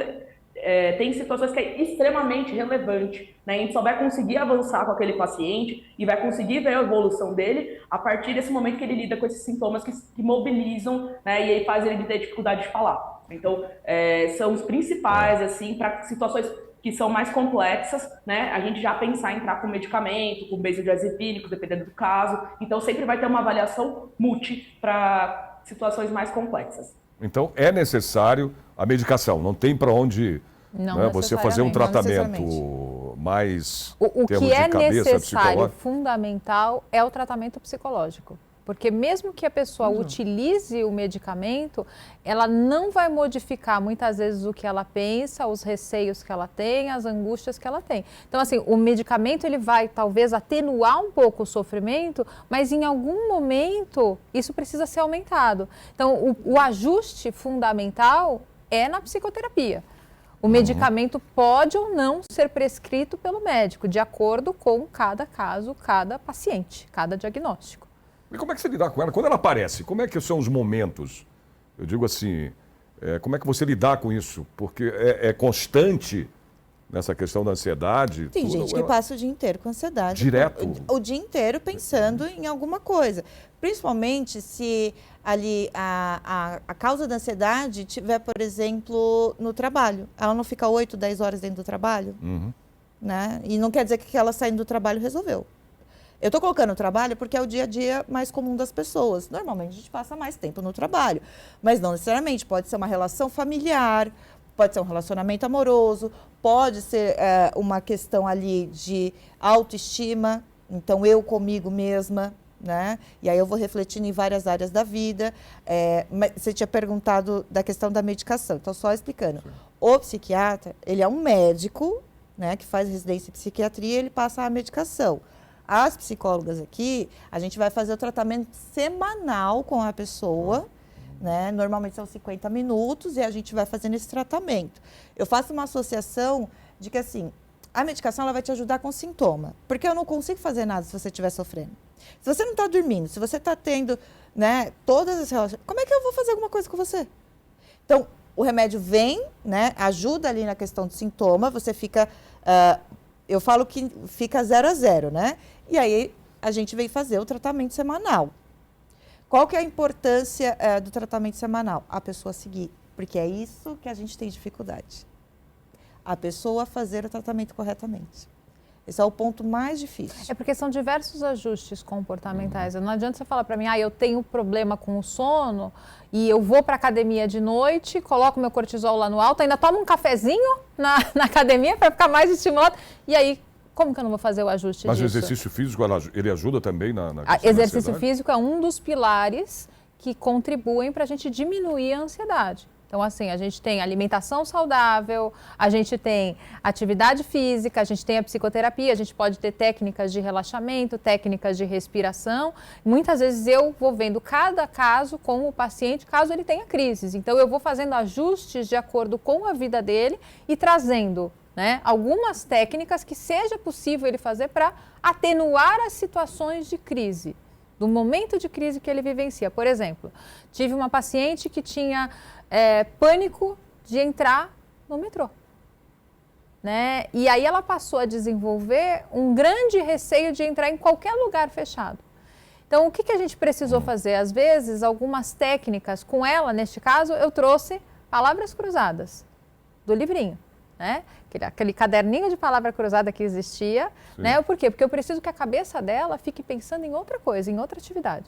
tem situações que é extremamente relevante, né? A gente só vai conseguir avançar com aquele paciente e vai conseguir ver a evolução dele a partir desse momento que ele lida com esses sintomas que mobilizam, né? E aí faz ele ter dificuldade de falar. Então, são os principais, assim, para situações que são mais complexas, né? A gente já pensar em entrar com medicamento, com benzodiazepínicos, dependendo do caso. Então, sempre vai ter uma avaliação multi para situações mais complexas. Então, é necessário a medicação, não tem para onde você fazer um tratamento mais o termos que é de cabeça, necessário, fundamental, é o tratamento psicológico. Porque mesmo que a pessoa utilize o medicamento, ela não vai modificar muitas vezes o que ela pensa, os receios que ela tem, as angústias que ela tem. Então, assim, o medicamento ele vai talvez atenuar um pouco o sofrimento, mas em algum momento isso precisa ser aumentado. Então, o ajuste fundamental é na psicoterapia. O medicamento pode ou não ser prescrito pelo médico, de acordo com cada caso, cada paciente, cada diagnóstico. E como é que você lidar com ela? Quando ela aparece, como é que são os momentos? Eu digo assim, como é que você lidar com isso? Porque é constante nessa questão da ansiedade. Tem gente que passa o dia inteiro com ansiedade. Direto. O dia inteiro pensando em alguma coisa. Principalmente se ali a causa da ansiedade tiver, por exemplo, no trabalho. Ela não fica 8, 10 horas dentro do trabalho. Né? E não quer dizer que ela saindo do trabalho resolveu. Eu estou colocando o trabalho porque é o dia a dia mais comum das pessoas. Normalmente a gente passa mais tempo no trabalho, mas não necessariamente. Pode ser uma relação familiar, pode ser um relacionamento amoroso, pode ser uma questão ali de autoestima, então eu comigo mesma, né? E aí eu vou refletindo em várias áreas da vida. Mas você tinha perguntado da questão da medicação, então só explicando. O psiquiatra, ele é um médico, né, que faz residência em psiquiatria, ele passa a medicação. As psicólogas aqui, a gente vai fazer o tratamento semanal com a pessoa, né? Normalmente são 50 minutos e a gente vai fazendo esse tratamento. Eu faço uma associação de que, assim, a medicação ela vai te ajudar com o sintoma, porque eu não consigo fazer nada se você estiver sofrendo. Se você não está dormindo, se você está tendo, né, todas as relações, como é que eu vou fazer alguma coisa com você? Então, o remédio vem, né, ajuda ali na questão do sintoma, você fica... eu falo que fica 0 a 0, né? E aí a gente vem fazer o tratamento semanal. Qual que é a importância do tratamento semanal? A pessoa seguir, porque é isso que a gente tem dificuldade. A pessoa fazer o tratamento corretamente. Esse é o ponto mais difícil. É porque são diversos ajustes comportamentais. Não adianta você falar para mim, eu tenho problema com o sono e eu vou para a academia de noite, coloco meu cortisol lá no alto, ainda tomo um cafezinho na academia para ficar mais estimulado. E aí, como que eu não vou fazer o ajuste Mas disso? o exercício físico, ele ajuda também na questão exercício físico é um dos pilares que contribuem para a gente diminuir a ansiedade. Então, assim, a gente tem alimentação saudável, a gente tem atividade física, a gente tem a psicoterapia, a gente pode ter técnicas de relaxamento, técnicas de respiração. Muitas vezes eu vou vendo cada caso com o paciente, caso ele tenha crises. Então, eu vou fazendo ajustes de acordo com a vida dele e trazendo, né, algumas técnicas que seja possível ele fazer para atenuar as situações de crise, do momento de crise que ele vivencia. Por exemplo, tive uma paciente que tinha pânico de entrar no metrô, né? E aí ela passou a desenvolver um grande receio de entrar em qualquer lugar fechado. Então, o que a gente precisou fazer? Às vezes, algumas técnicas, com ela, neste caso, eu trouxe palavras cruzadas do livrinho, né? Aquele caderninho de palavra cruzada que existia, né? Por quê? Porque eu preciso que a cabeça dela fique pensando em outra coisa, em outra atividade.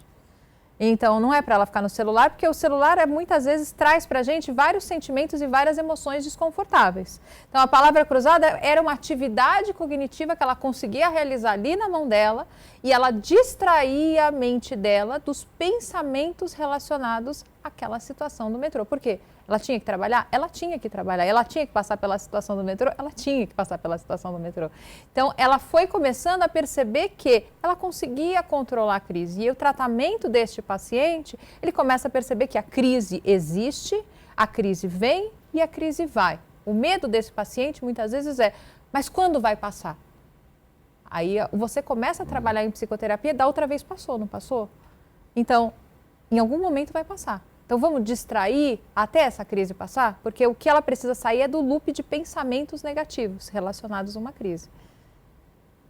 Então, não é para ela ficar no celular, porque o celular muitas vezes traz para a gente vários sentimentos e várias emoções desconfortáveis. Então, a palavra cruzada era uma atividade cognitiva que ela conseguia realizar ali na mão dela e ela distraía a mente dela dos pensamentos relacionados àquela situação do metrô. Por quê? Ela tinha que trabalhar? Ela tinha que trabalhar. Ela tinha que passar pela situação do metrô? Ela tinha que passar pela situação do metrô. Então, ela foi começando a perceber que ela conseguia controlar a crise. E o tratamento deste paciente, ele começa a perceber que a crise existe, a crise vem e a crise vai. O medo desse paciente, muitas vezes, mas quando vai passar? Aí você começa a trabalhar em psicoterapia, da outra vez passou, não passou? Então, em algum momento vai passar. Então, vamos distrair até essa crise passar? Porque o que ela precisa sair é do loop de pensamentos negativos relacionados a uma crise.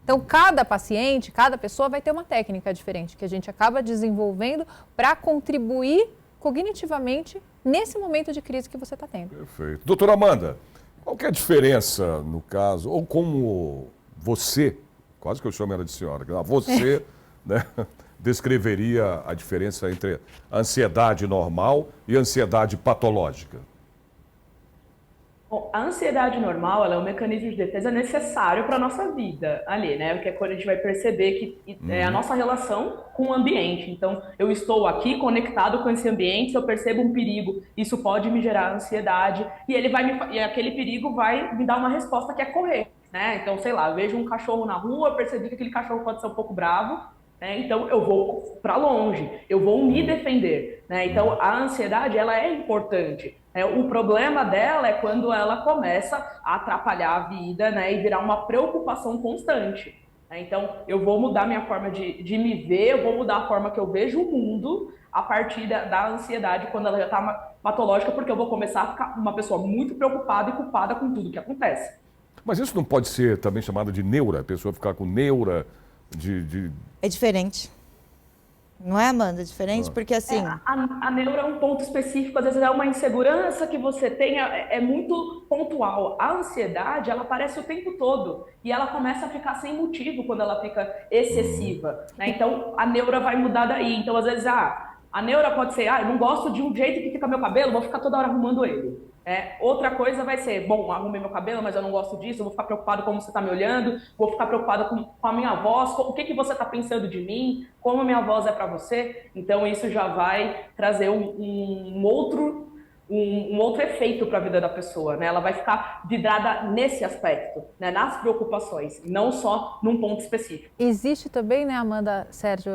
Então, cada paciente, cada pessoa vai ter uma técnica diferente que a gente acaba desenvolvendo para contribuir cognitivamente nesse momento de crise que você está tendo. Perfeito. Doutora Amanda, qual que é a diferença no caso, ou como você, quase que eu chamo ela de senhora, você, né, descreveria a diferença entre a ansiedade normal e a ansiedade patológica? Bom, a ansiedade normal, ela é um mecanismo de defesa necessário para a nossa vida ali, né? Porque é quando a gente vai perceber que é a nossa relação com o ambiente. Então, eu estou aqui conectado com esse ambiente, se eu percebo um perigo, isso pode me gerar ansiedade e e aquele perigo vai me dar uma resposta que é correr, né? Então, sei lá, eu vejo um cachorro na rua, percebi que aquele cachorro pode ser um pouco bravo, né? Então, eu vou para longe, eu vou me defender, né? Então, a ansiedade, ela é importante. O problema dela é quando ela começa a atrapalhar a vida, né, e virar uma preocupação constante. Então, eu vou mudar minha forma de me ver, eu vou mudar a forma que eu vejo o mundo a partir da ansiedade, quando ela já está patológica, porque eu vou começar a ficar uma pessoa muito preocupada e culpada com tudo que acontece. Mas isso não pode ser também chamado de neura? A pessoa ficar com neura É diferente. Não é, Amanda? É diferente porque assim... A neura é um ponto específico, às vezes é uma insegurança que você tem, é muito pontual. A ansiedade, ela aparece o tempo todo e ela começa a ficar sem motivo quando ela fica excessiva, né? Então, a neura vai mudar daí. Então, às vezes, a neura pode ser, eu não gosto de um jeito que fica meu cabelo, vou ficar toda hora arrumando ele. Outra coisa vai ser, bom, arrumei meu cabelo, mas eu não gosto disso, eu vou ficar preocupado com como você está me olhando, vou ficar preocupado com a minha voz, o que você está pensando de mim, como a minha voz é para você. Então isso já vai trazer um outro efeito para a vida da pessoa, né? Ela vai ficar vidrada nesse aspecto, né? Nas preocupações, não só num ponto específico. Existe também, né, Amanda, Sérgio,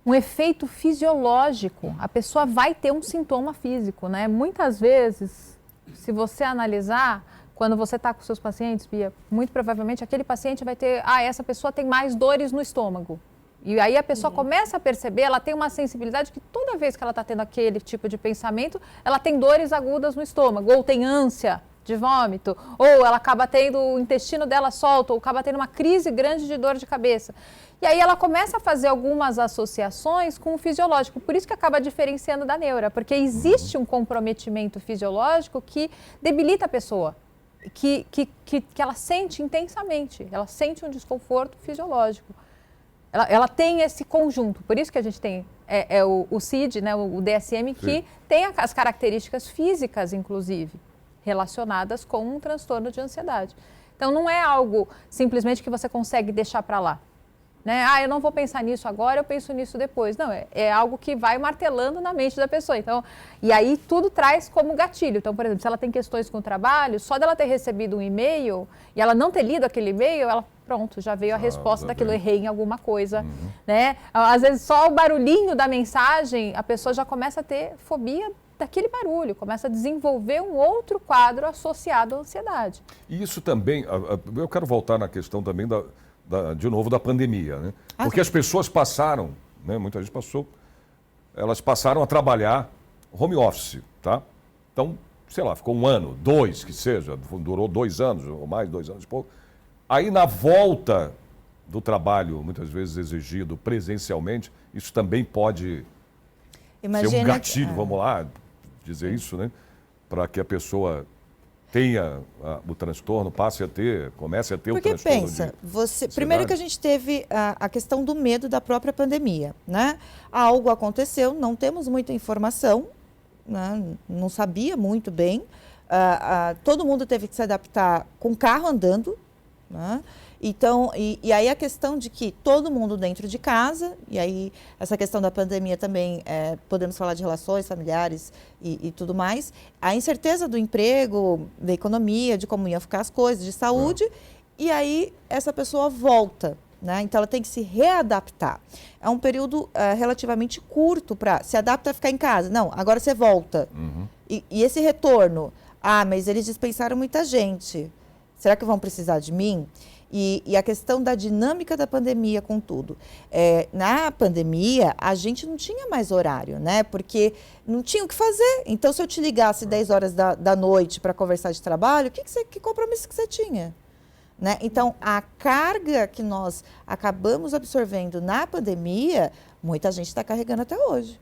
um efeito fisiológico. A pessoa vai ter um sintoma físico, né? Muitas vezes, se você analisar, quando você está com seus pacientes, Bia, muito provavelmente aquele paciente vai ter, essa pessoa tem mais dores no estômago. E aí a pessoa começa a perceber, ela tem uma sensibilidade que toda vez que ela está tendo aquele tipo de pensamento, ela tem dores agudas no estômago, ou tem ânsia de vômito, ou ela acaba tendo o intestino dela solto, ou acaba tendo uma crise grande de dor de cabeça. E aí ela começa a fazer algumas associações com o fisiológico, por isso que acaba diferenciando da neura, porque existe um comprometimento fisiológico que debilita a pessoa, que ela sente intensamente, ela sente um desconforto fisiológico. Ela tem esse conjunto, por isso que a gente tem o CID, né, o DSM, que tem as características físicas, inclusive, relacionadas com um transtorno de ansiedade. Então, não é algo simplesmente que você consegue deixar para lá. Né? Eu não vou pensar nisso agora, eu penso nisso depois. Não, é algo que vai martelando na mente da pessoa. Então, e aí tudo traz como gatilho. Então, por exemplo, se ela tem questões com o trabalho, só dela ter recebido um e-mail e ela não ter lido aquele e-mail, ela, pronto, já veio a resposta daquilo, errei em alguma coisa. Né? Às vezes só o barulhinho da mensagem, a pessoa já começa a ter fobia daquele barulho, começa a desenvolver um outro quadro associado à ansiedade. E isso também, eu quero voltar na questão também de novo da pandemia, né? Porque as pessoas passaram, né? Muita gente passou, elas passaram a trabalhar home office, tá? Então, sei lá, ficou 1 ano, 2 que seja, durou 2 anos ou mais, 2 anos e pouco. Aí na volta do trabalho, muitas vezes exigido presencialmente, isso também pode ser um gatilho, vamos lá dizer isso, né? Para que a pessoa tenha o transtorno, comece a ter o transtorno. Porque pensa, primeiro que a gente teve a questão do medo da própria pandemia, né? Algo aconteceu, não temos muita informação, né? Não sabia muito bem, todo mundo teve que se adaptar com o carro andando, né? Então, e aí a questão de que todo mundo dentro de casa, e aí essa questão da pandemia também, podemos falar de relações familiares e tudo mais, a incerteza do emprego, da economia, de como iam ficar as coisas, de saúde, e aí essa pessoa volta, né? Então ela tem que se readaptar. É um período relativamente curto para se adaptar a ficar em casa. Não, agora você volta. E esse retorno, mas eles dispensaram muita gente. Será que vão precisar de mim? E a questão da dinâmica da pandemia com tudo. Na pandemia, a gente não tinha mais horário, né? Porque não tinha o que fazer. Então, se eu te ligasse 10 horas da noite para conversar de trabalho, que compromisso que você tinha? Né? Então, a carga que nós acabamos absorvendo na pandemia, muita gente está carregando até hoje.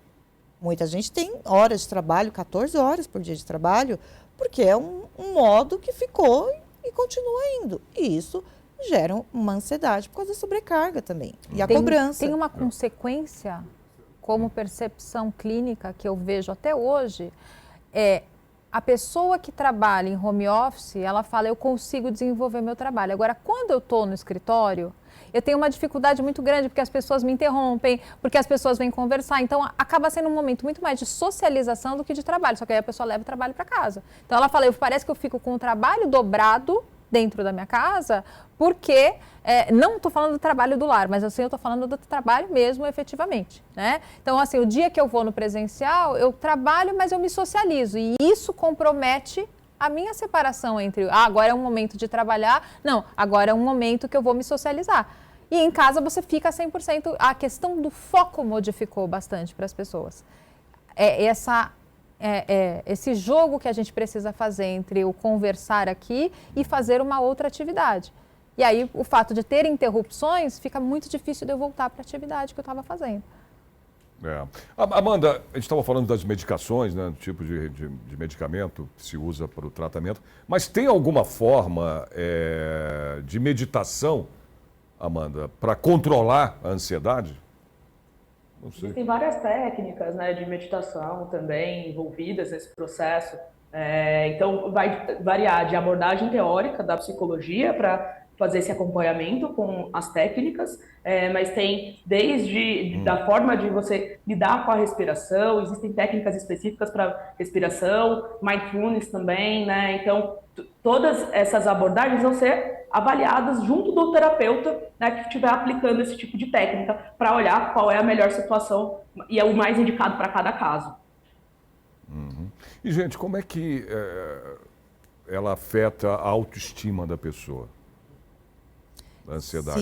Muita gente tem horas de trabalho, 14 horas por dia de trabalho, porque é um modo que ficou e continua indo. E isso gera uma ansiedade por causa da sobrecarga também. E a cobrança. Tem uma consequência, como percepção clínica, que eu vejo até hoje, a pessoa que trabalha em home office, ela fala, eu consigo desenvolver meu trabalho. Agora, quando eu estou no escritório, eu tenho uma dificuldade muito grande, porque as pessoas me interrompem, porque as pessoas vêm conversar. Então, acaba sendo um momento muito mais de socialização do que de trabalho. Só que aí a pessoa leva o trabalho para casa. Então, ela fala, parece que eu fico com o trabalho dobrado dentro da minha casa, porque não estou falando do trabalho do lar, mas assim, eu estou falando do trabalho mesmo efetivamente, né? Então, assim, o dia que eu vou no presencial, eu trabalho, mas eu me socializo, e isso compromete a minha separação entre, agora é um momento de trabalhar, não, agora é um momento que eu vou me socializar. E em casa você fica 100%, a questão do foco modificou bastante para as pessoas. Esse jogo que a gente precisa fazer entre o conversar aqui e fazer uma outra atividade. E aí, o fato de ter interrupções, fica muito difícil de eu voltar para a atividade que eu estava fazendo. Amanda, a gente estava falando das medicações, né, do tipo de medicamento que se usa para o tratamento, mas tem alguma forma de meditação, Amanda, para controlar a ansiedade? Não sei. Tem várias técnicas, né, de meditação também envolvidas nesse processo. Então, vai variar de abordagem teórica da psicologia para fazer esse acompanhamento com as técnicas, mas tem desde da forma de você lidar com a respiração, existem técnicas específicas para respiração, mindfulness também, né? Então, todas essas abordagens vão ser avaliadas junto do terapeuta, né, que estiver aplicando esse tipo de técnica para olhar qual é a melhor situação e é o mais indicado para cada caso. E, gente, como é que ela afeta a autoestima da pessoa? A ansiedade.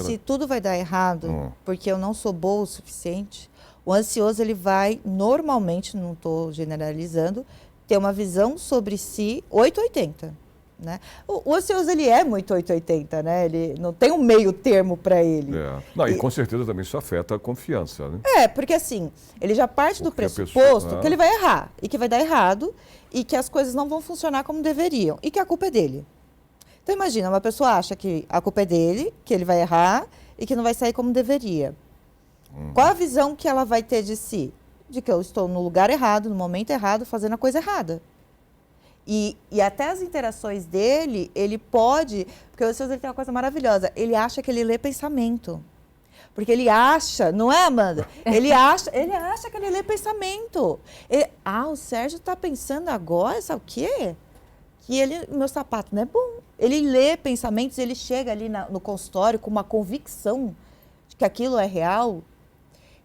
Se tudo vai dar errado, porque eu não sou boa o suficiente, o ansioso ele vai normalmente, não estou generalizando, ter uma visão sobre si 880. Né? O ansioso ele é muito 880, né? Ele não tem um meio termo para ele. Não, e com certeza também isso afeta a confiança, né? Porque assim, ele já parte do pressuposto que ele vai errar e que vai dar errado e que as coisas não vão funcionar como deveriam e que a culpa é dele. Então imagina, uma pessoa acha que a culpa é dele, que ele vai errar e que não vai sair como deveria. Qual a visão que ela vai ter de si? De que eu estou no lugar errado, no momento errado, fazendo a coisa errada. E até as interações dele, ele pode... Porque o ansioso ele tem uma coisa maravilhosa. Ele acha que ele lê pensamento. Porque ele acha... Não é, Amanda? Ele acha que ele lê pensamento. O Sérgio está pensando agora, sabe o quê? Que meu sapato não é bom. Ele lê pensamentos, ele chega ali no consultório com uma convicção de que aquilo é real,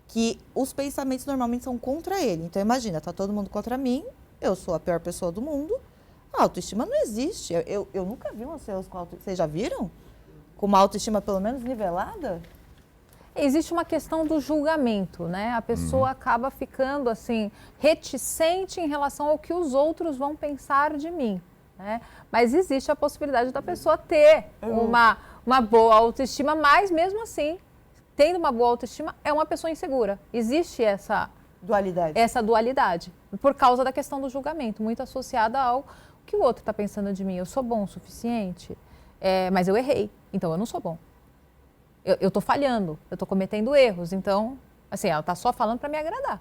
que os pensamentos normalmente são contra ele. Então, imagina, está todo mundo contra mim, eu sou a pior pessoa do mundo, a autoestima não existe. Eu nunca vi um ansioso com autoestima. Vocês já viram? Com uma autoestima pelo menos nivelada? Existe uma questão do julgamento, né? A pessoa acaba ficando, assim, reticente em relação ao que os outros vão pensar de mim, né? Mas existe a possibilidade da pessoa ter uma boa autoestima, mas mesmo assim, tendo uma boa autoestima, é uma pessoa insegura. Existe essa dualidade, por causa da questão do julgamento, muito associada ao que o outro está pensando de mim. Eu sou bom o suficiente, mas eu errei, então eu não sou bom. Eu estou falhando, eu estou cometendo erros, então, assim, ela está só falando para me agradar.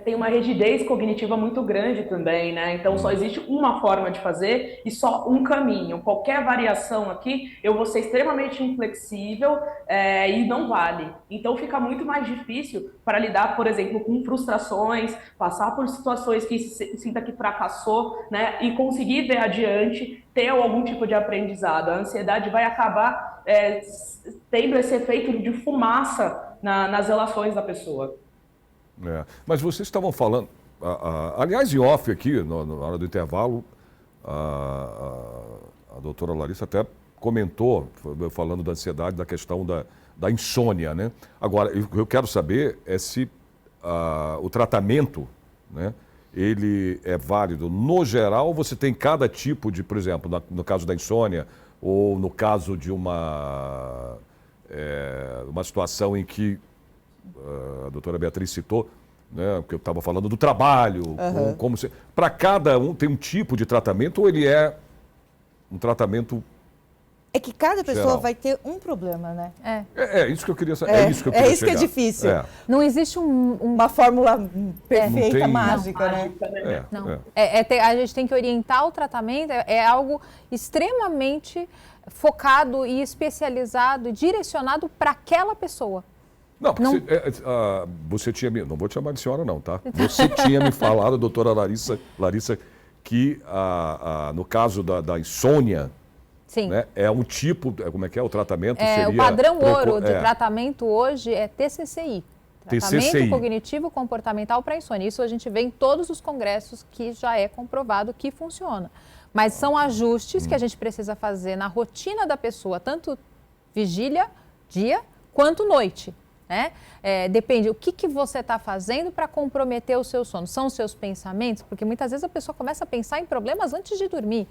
tem uma rigidez cognitiva muito grande também, né? Então só existe uma forma de fazer e só um caminho. Qualquer variação aqui, eu vou ser extremamente inflexível e não vale. Então fica muito mais difícil para lidar, por exemplo, com frustrações, passar por situações que sinta que fracassou, né? E conseguir ver adiante, ter algum tipo de aprendizado. A ansiedade vai acabar tendo esse efeito de fumaça nas relações da pessoa. Mas vocês estavam falando, aliás, em off aqui, na hora do intervalo, a doutora Larissa até comentou, falando da ansiedade, da questão da insônia, né? Agora, eu quero saber se o tratamento, né, ele é válido no geral, ou você tem cada tipo de, por exemplo, no caso da insônia, ou no caso de uma situação em que a doutora Beatriz citou, né, que eu estava falando do trabalho, para cada um tem um tipo de tratamento, ou ele é um tratamento É que cada pessoa geral? vai ter um problema, né? É isso que eu queria saber. É isso que eu queria que é chegar. difícil. Não existe Uma fórmula perfeita, Não tem- mágica, né? Não. A gente tem que orientar o tratamento, é algo extremamente focado e especializado e direcionado para aquela pessoa. Não, porque você tinha me... Não vou te chamar de senhora não, tá? Você tinha me falado, doutora Larissa, que no caso da insônia, Sim. né, é um tipo... Como é que é? O tratamento seria... O padrão ouro de tratamento hoje é TCCI. Tratamento TCCI. cognitivo comportamental para insônia. Isso a gente vê em todos os congressos que já é comprovado que funciona. Mas são ajustes que a gente precisa fazer na rotina da pessoa, tanto vigília, dia, quanto noite. Né? Depende, o que você está fazendo para comprometer o seu sono? São os seus pensamentos? Porque muitas vezes a pessoa começa a pensar em problemas antes de dormir.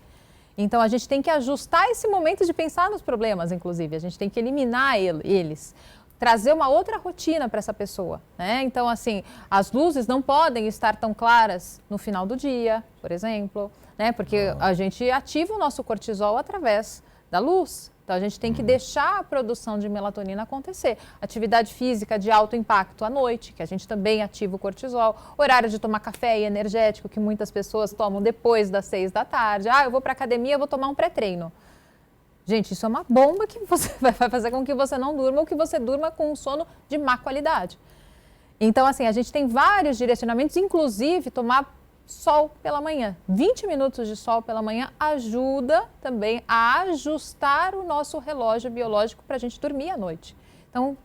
Então a gente tem que ajustar esse momento de pensar nos problemas, inclusive. A gente tem que eliminar eles. Trazer uma outra rotina para essa pessoa, né? Então, assim, as luzes não podem estar tão claras no final do dia, por exemplo, né? Porque a gente ativa o nosso cortisol através da luz. Então, a gente tem que deixar a produção de melatonina acontecer. Atividade física de alto impacto à noite, que a gente também ativa o cortisol. Horário de tomar café e energético, que muitas pessoas tomam depois das 6 da tarde. Eu vou para a academia, vou tomar um pré-treino. Gente, isso é uma bomba que você vai fazer com que você não durma ou que você durma com um sono de má qualidade. Então, assim, a gente tem vários direcionamentos, inclusive tomar sol pela manhã. 20 minutos de sol pela manhã ajuda também a ajustar o nosso relógio biológico para a gente dormir à noite. Então,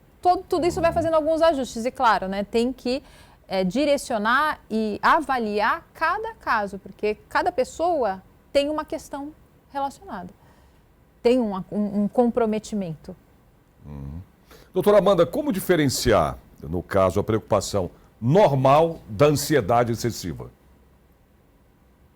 tudo isso vai fazendo alguns ajustes. E, claro, né, tem que direcionar e avaliar cada caso, porque cada pessoa tem uma questão relacionada. Tem um comprometimento. Doutora Amanda, como diferenciar, no caso, a preocupação normal da ansiedade excessiva?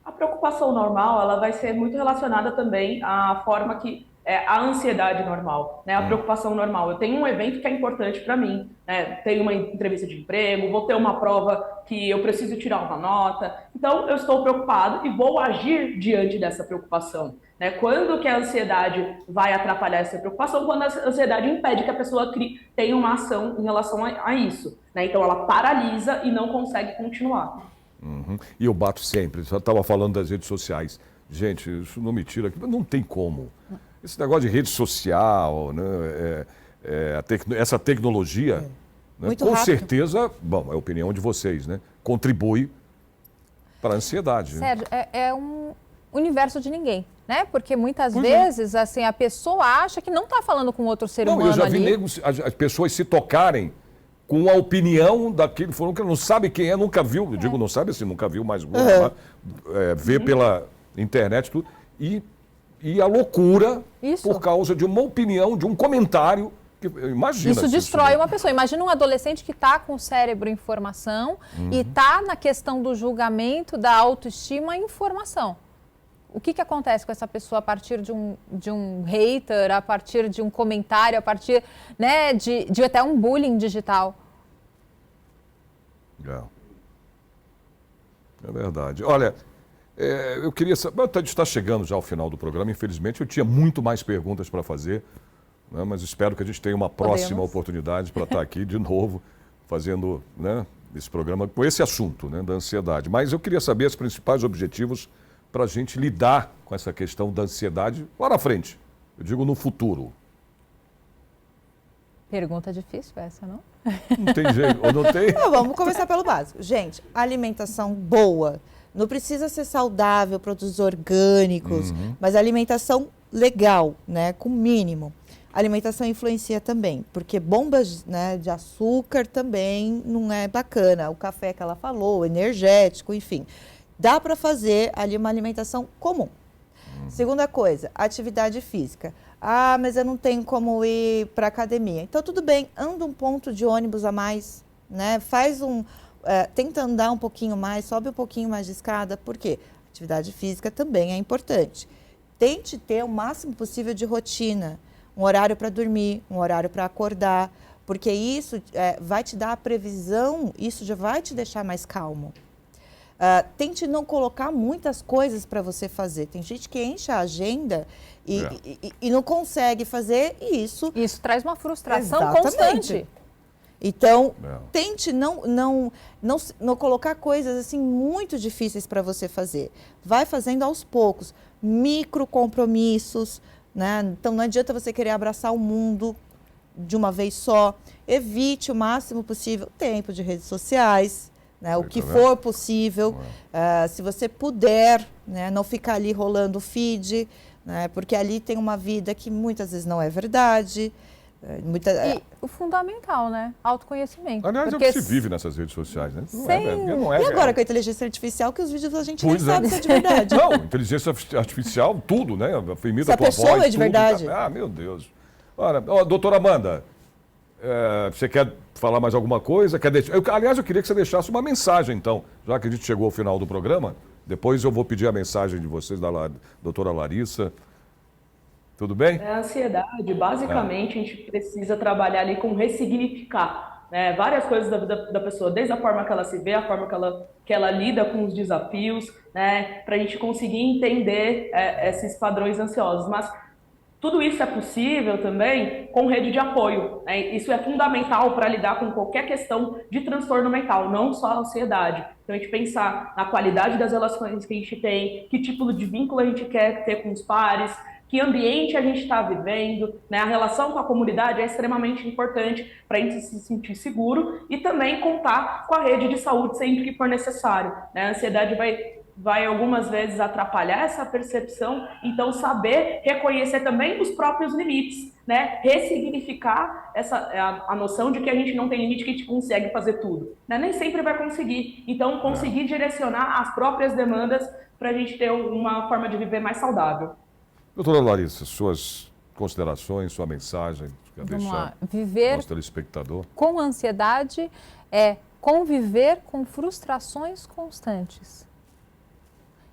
A preocupação normal, ela vai ser muito relacionada também à forma que a ansiedade normal, né? A preocupação normal. Eu tenho um evento que é importante para mim, né? Tenho uma entrevista de emprego, vou ter uma prova que eu preciso tirar uma nota. Então, eu estou preocupado e vou agir diante dessa preocupação, né? Quando que a ansiedade vai atrapalhar essa preocupação? Quando a ansiedade impede que a pessoa tenha uma ação em relação a isso, né? Então, ela paralisa e não consegue continuar. E eu bato sempre, você estava falando das redes sociais. Gente, isso não me tira aqui, não tem como. Esse negócio de rede social, né, essa tecnologia, né, Muito com rápido. certeza, bom, é a opinião de vocês, né, contribui para a ansiedade. Né? Sérgio, é um universo de ninguém, né? Porque muitas vezes, assim, a pessoa acha que não está falando com outro ser humano eu já vi ali. as pessoas se tocarem com a opinião daquele foram que não sabe quem é, nunca viu. Eu digo, não sabe assim, nunca viu, mas vê pela internet tudo. E a loucura por causa de uma opinião, de um comentário. Que, imagina. Isso destrói uma pessoa. Imagina um adolescente que está com o cérebro em formação e está na questão do julgamento, da autoestima em formação. O que acontece com essa pessoa a partir de um hater, a partir de um comentário, a partir, né, de até um bullying digital? É verdade. Olha, eu queria saber... A gente está chegando já ao final do programa, infelizmente. Eu tinha muito mais perguntas para fazer, né, mas espero que a gente tenha uma próxima oportunidade para estar aqui de novo, fazendo, né, nesse programa com esse assunto, né, da ansiedade. Mas eu queria saber os principais objetivos para a gente lidar com essa questão da ansiedade lá na frente. Eu digo no futuro. Pergunta difícil essa, não? Não tem jeito, ou não tem? Não, vamos começar pelo básico. Gente, alimentação boa. Não precisa ser saudável, produtos orgânicos, mas alimentação legal, né, com mínimo. A alimentação influencia também, porque bombas, né, de açúcar também não é bacana. O café que ela falou, o energético, enfim. Dá para fazer ali uma alimentação comum. Segunda coisa, atividade física. Ah, mas eu não tenho como ir para academia. Então, tudo bem, anda um ponto de ônibus a mais, né? Tenta andar um pouquinho mais, sobe um pouquinho mais de escada. Por quê? Atividade física também é importante. Tente ter o máximo possível de rotina. Um horário para dormir, um horário para acordar, porque isso vai te dar a previsão, isso já vai te deixar mais calmo. Tente não colocar muitas coisas para você fazer. Tem gente que enche a agenda e não consegue fazer isso. Isso traz uma frustração Exatamente. constante. Então, tente não colocar coisas assim muito difíceis para você fazer. Vai fazendo aos poucos, micro compromissos, né? Então, não adianta você querer abraçar o mundo de uma vez só. Evite o máximo possível tempo de redes sociais. Né, o que for possível, se você puder, né, não ficar ali rolando o feed, né, porque ali tem uma vida que muitas vezes não é verdade. E o fundamental, né? Autoconhecimento. Aliás, porque é o que se vive nessas redes sociais, né? Não é E agora real. com a inteligência artificial, que os vídeos a gente Pois nem sabe se é de verdade. Não, inteligência artificial, tudo, né? Imita Se a tua pessoa voz, é de tudo. verdade. Ah, meu Deus. Ora, doutora Amanda, você quer falar mais alguma coisa? Aliás, eu queria que você deixasse uma mensagem, então, já que a gente chegou ao final do programa. Depois eu vou pedir a mensagem de vocês, da doutora Larissa. Tudo bem? A ansiedade, basicamente, a gente precisa trabalhar ali com ressignificar, né? Várias coisas da vida da pessoa, desde a forma que ela se vê, a forma que ela lida com os desafios, né? Para a gente conseguir entender esses padrões ansiosos. Mas tudo isso é possível também com rede de apoio, né? Isso é fundamental para lidar com qualquer questão de transtorno mental, não só a ansiedade. Então, a gente pensar na qualidade das relações que a gente tem, que tipo de vínculo a gente quer ter com os pares, que ambiente a gente está vivendo, né? A relação com a comunidade é extremamente importante para a gente se sentir seguro e também contar com a rede de saúde sempre que for necessário, né? A ansiedade vai algumas vezes atrapalhar essa percepção, então saber reconhecer também os próprios limites, né? Ressignificar a noção de que a gente não tem limite, que a gente consegue fazer tudo, né? Nem sempre vai conseguir, então conseguir direcionar as próprias demandas para a gente ter uma forma de viver mais saudável. Doutora Larissa, suas considerações, sua mensagem, quer Vamos deixar lá. Viver nosso telespectador? com ansiedade é conviver com frustrações constantes.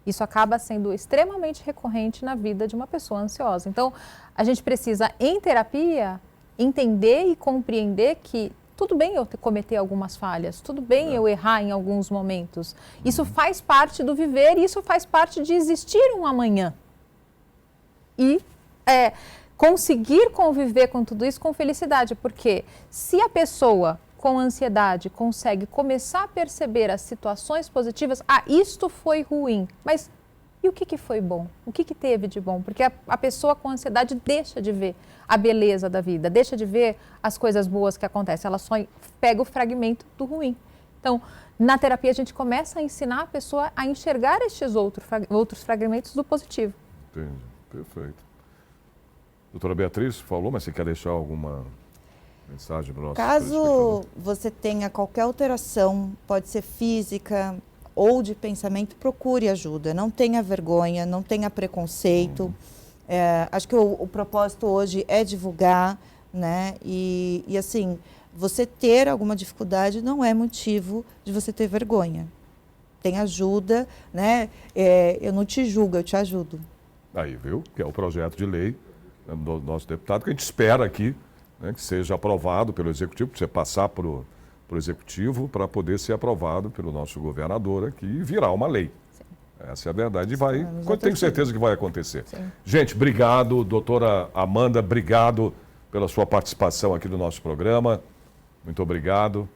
Isso acaba sendo extremamente recorrente na vida de uma pessoa ansiosa. Então, a gente precisa, em terapia, entender e compreender que tudo bem eu cometer algumas falhas, tudo bem eu errar em alguns momentos. Isso faz parte do viver e isso faz parte de existir um amanhã. E conseguir conviver com tudo isso com felicidade, porque se a pessoa com ansiedade consegue começar a perceber as situações positivas, isto foi ruim, mas e o que foi bom? O que teve de bom? Porque a pessoa com ansiedade deixa de ver a beleza da vida, deixa de ver as coisas boas que acontecem, ela só pega o fragmento do ruim. Então, na terapia a gente começa a ensinar a pessoa a enxergar estes outros fragmentos do positivo. Entendi, perfeito. Doutora Beatriz falou, mas você quer deixar alguma mensagem para o nosso Caso você tenha qualquer alteração, pode ser física ou de pensamento, procure ajuda. Não tenha vergonha, não tenha preconceito. Acho que o propósito hoje é divulgar, né? E assim, você ter alguma dificuldade não é motivo de você ter vergonha. Tem ajuda, né? Eu não te julgo, eu te ajudo. Aí, viu? Que é o projeto de lei do nosso deputado, que a gente espera aqui, né, que seja aprovado pelo Executivo, para você passar para o Executivo, para poder ser aprovado pelo nosso governador aqui e virar uma lei. Sim. Essa é a verdade. E tenho certeza que vai acontecer. Sim. Gente, obrigado. Doutora Amanda, obrigado pela sua participação aqui no nosso programa. Muito obrigado.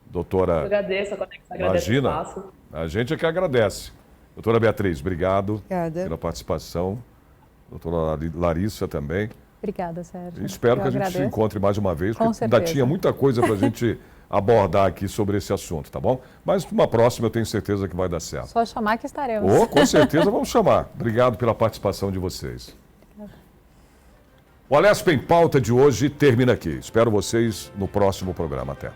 Doutora, Eu agradeço, a Conex agradece o imagina, espaço. a gente é que agradece. Doutora Beatriz, obrigado Obrigada. pela participação. Doutora Larissa também. Obrigada, Sérgio. E espero que a Eu gente se agradeço. encontre mais uma vez, Com porque ainda certeza. tinha muita coisa para a gente abordar aqui sobre esse assunto, tá bom? Mas numa próxima eu tenho certeza que vai dar certo. Só chamar que estaremos. Oh, com certeza vamos chamar. Obrigado pela participação de vocês. O Alesp em Pauta de hoje termina aqui. Espero vocês no próximo programa. Até.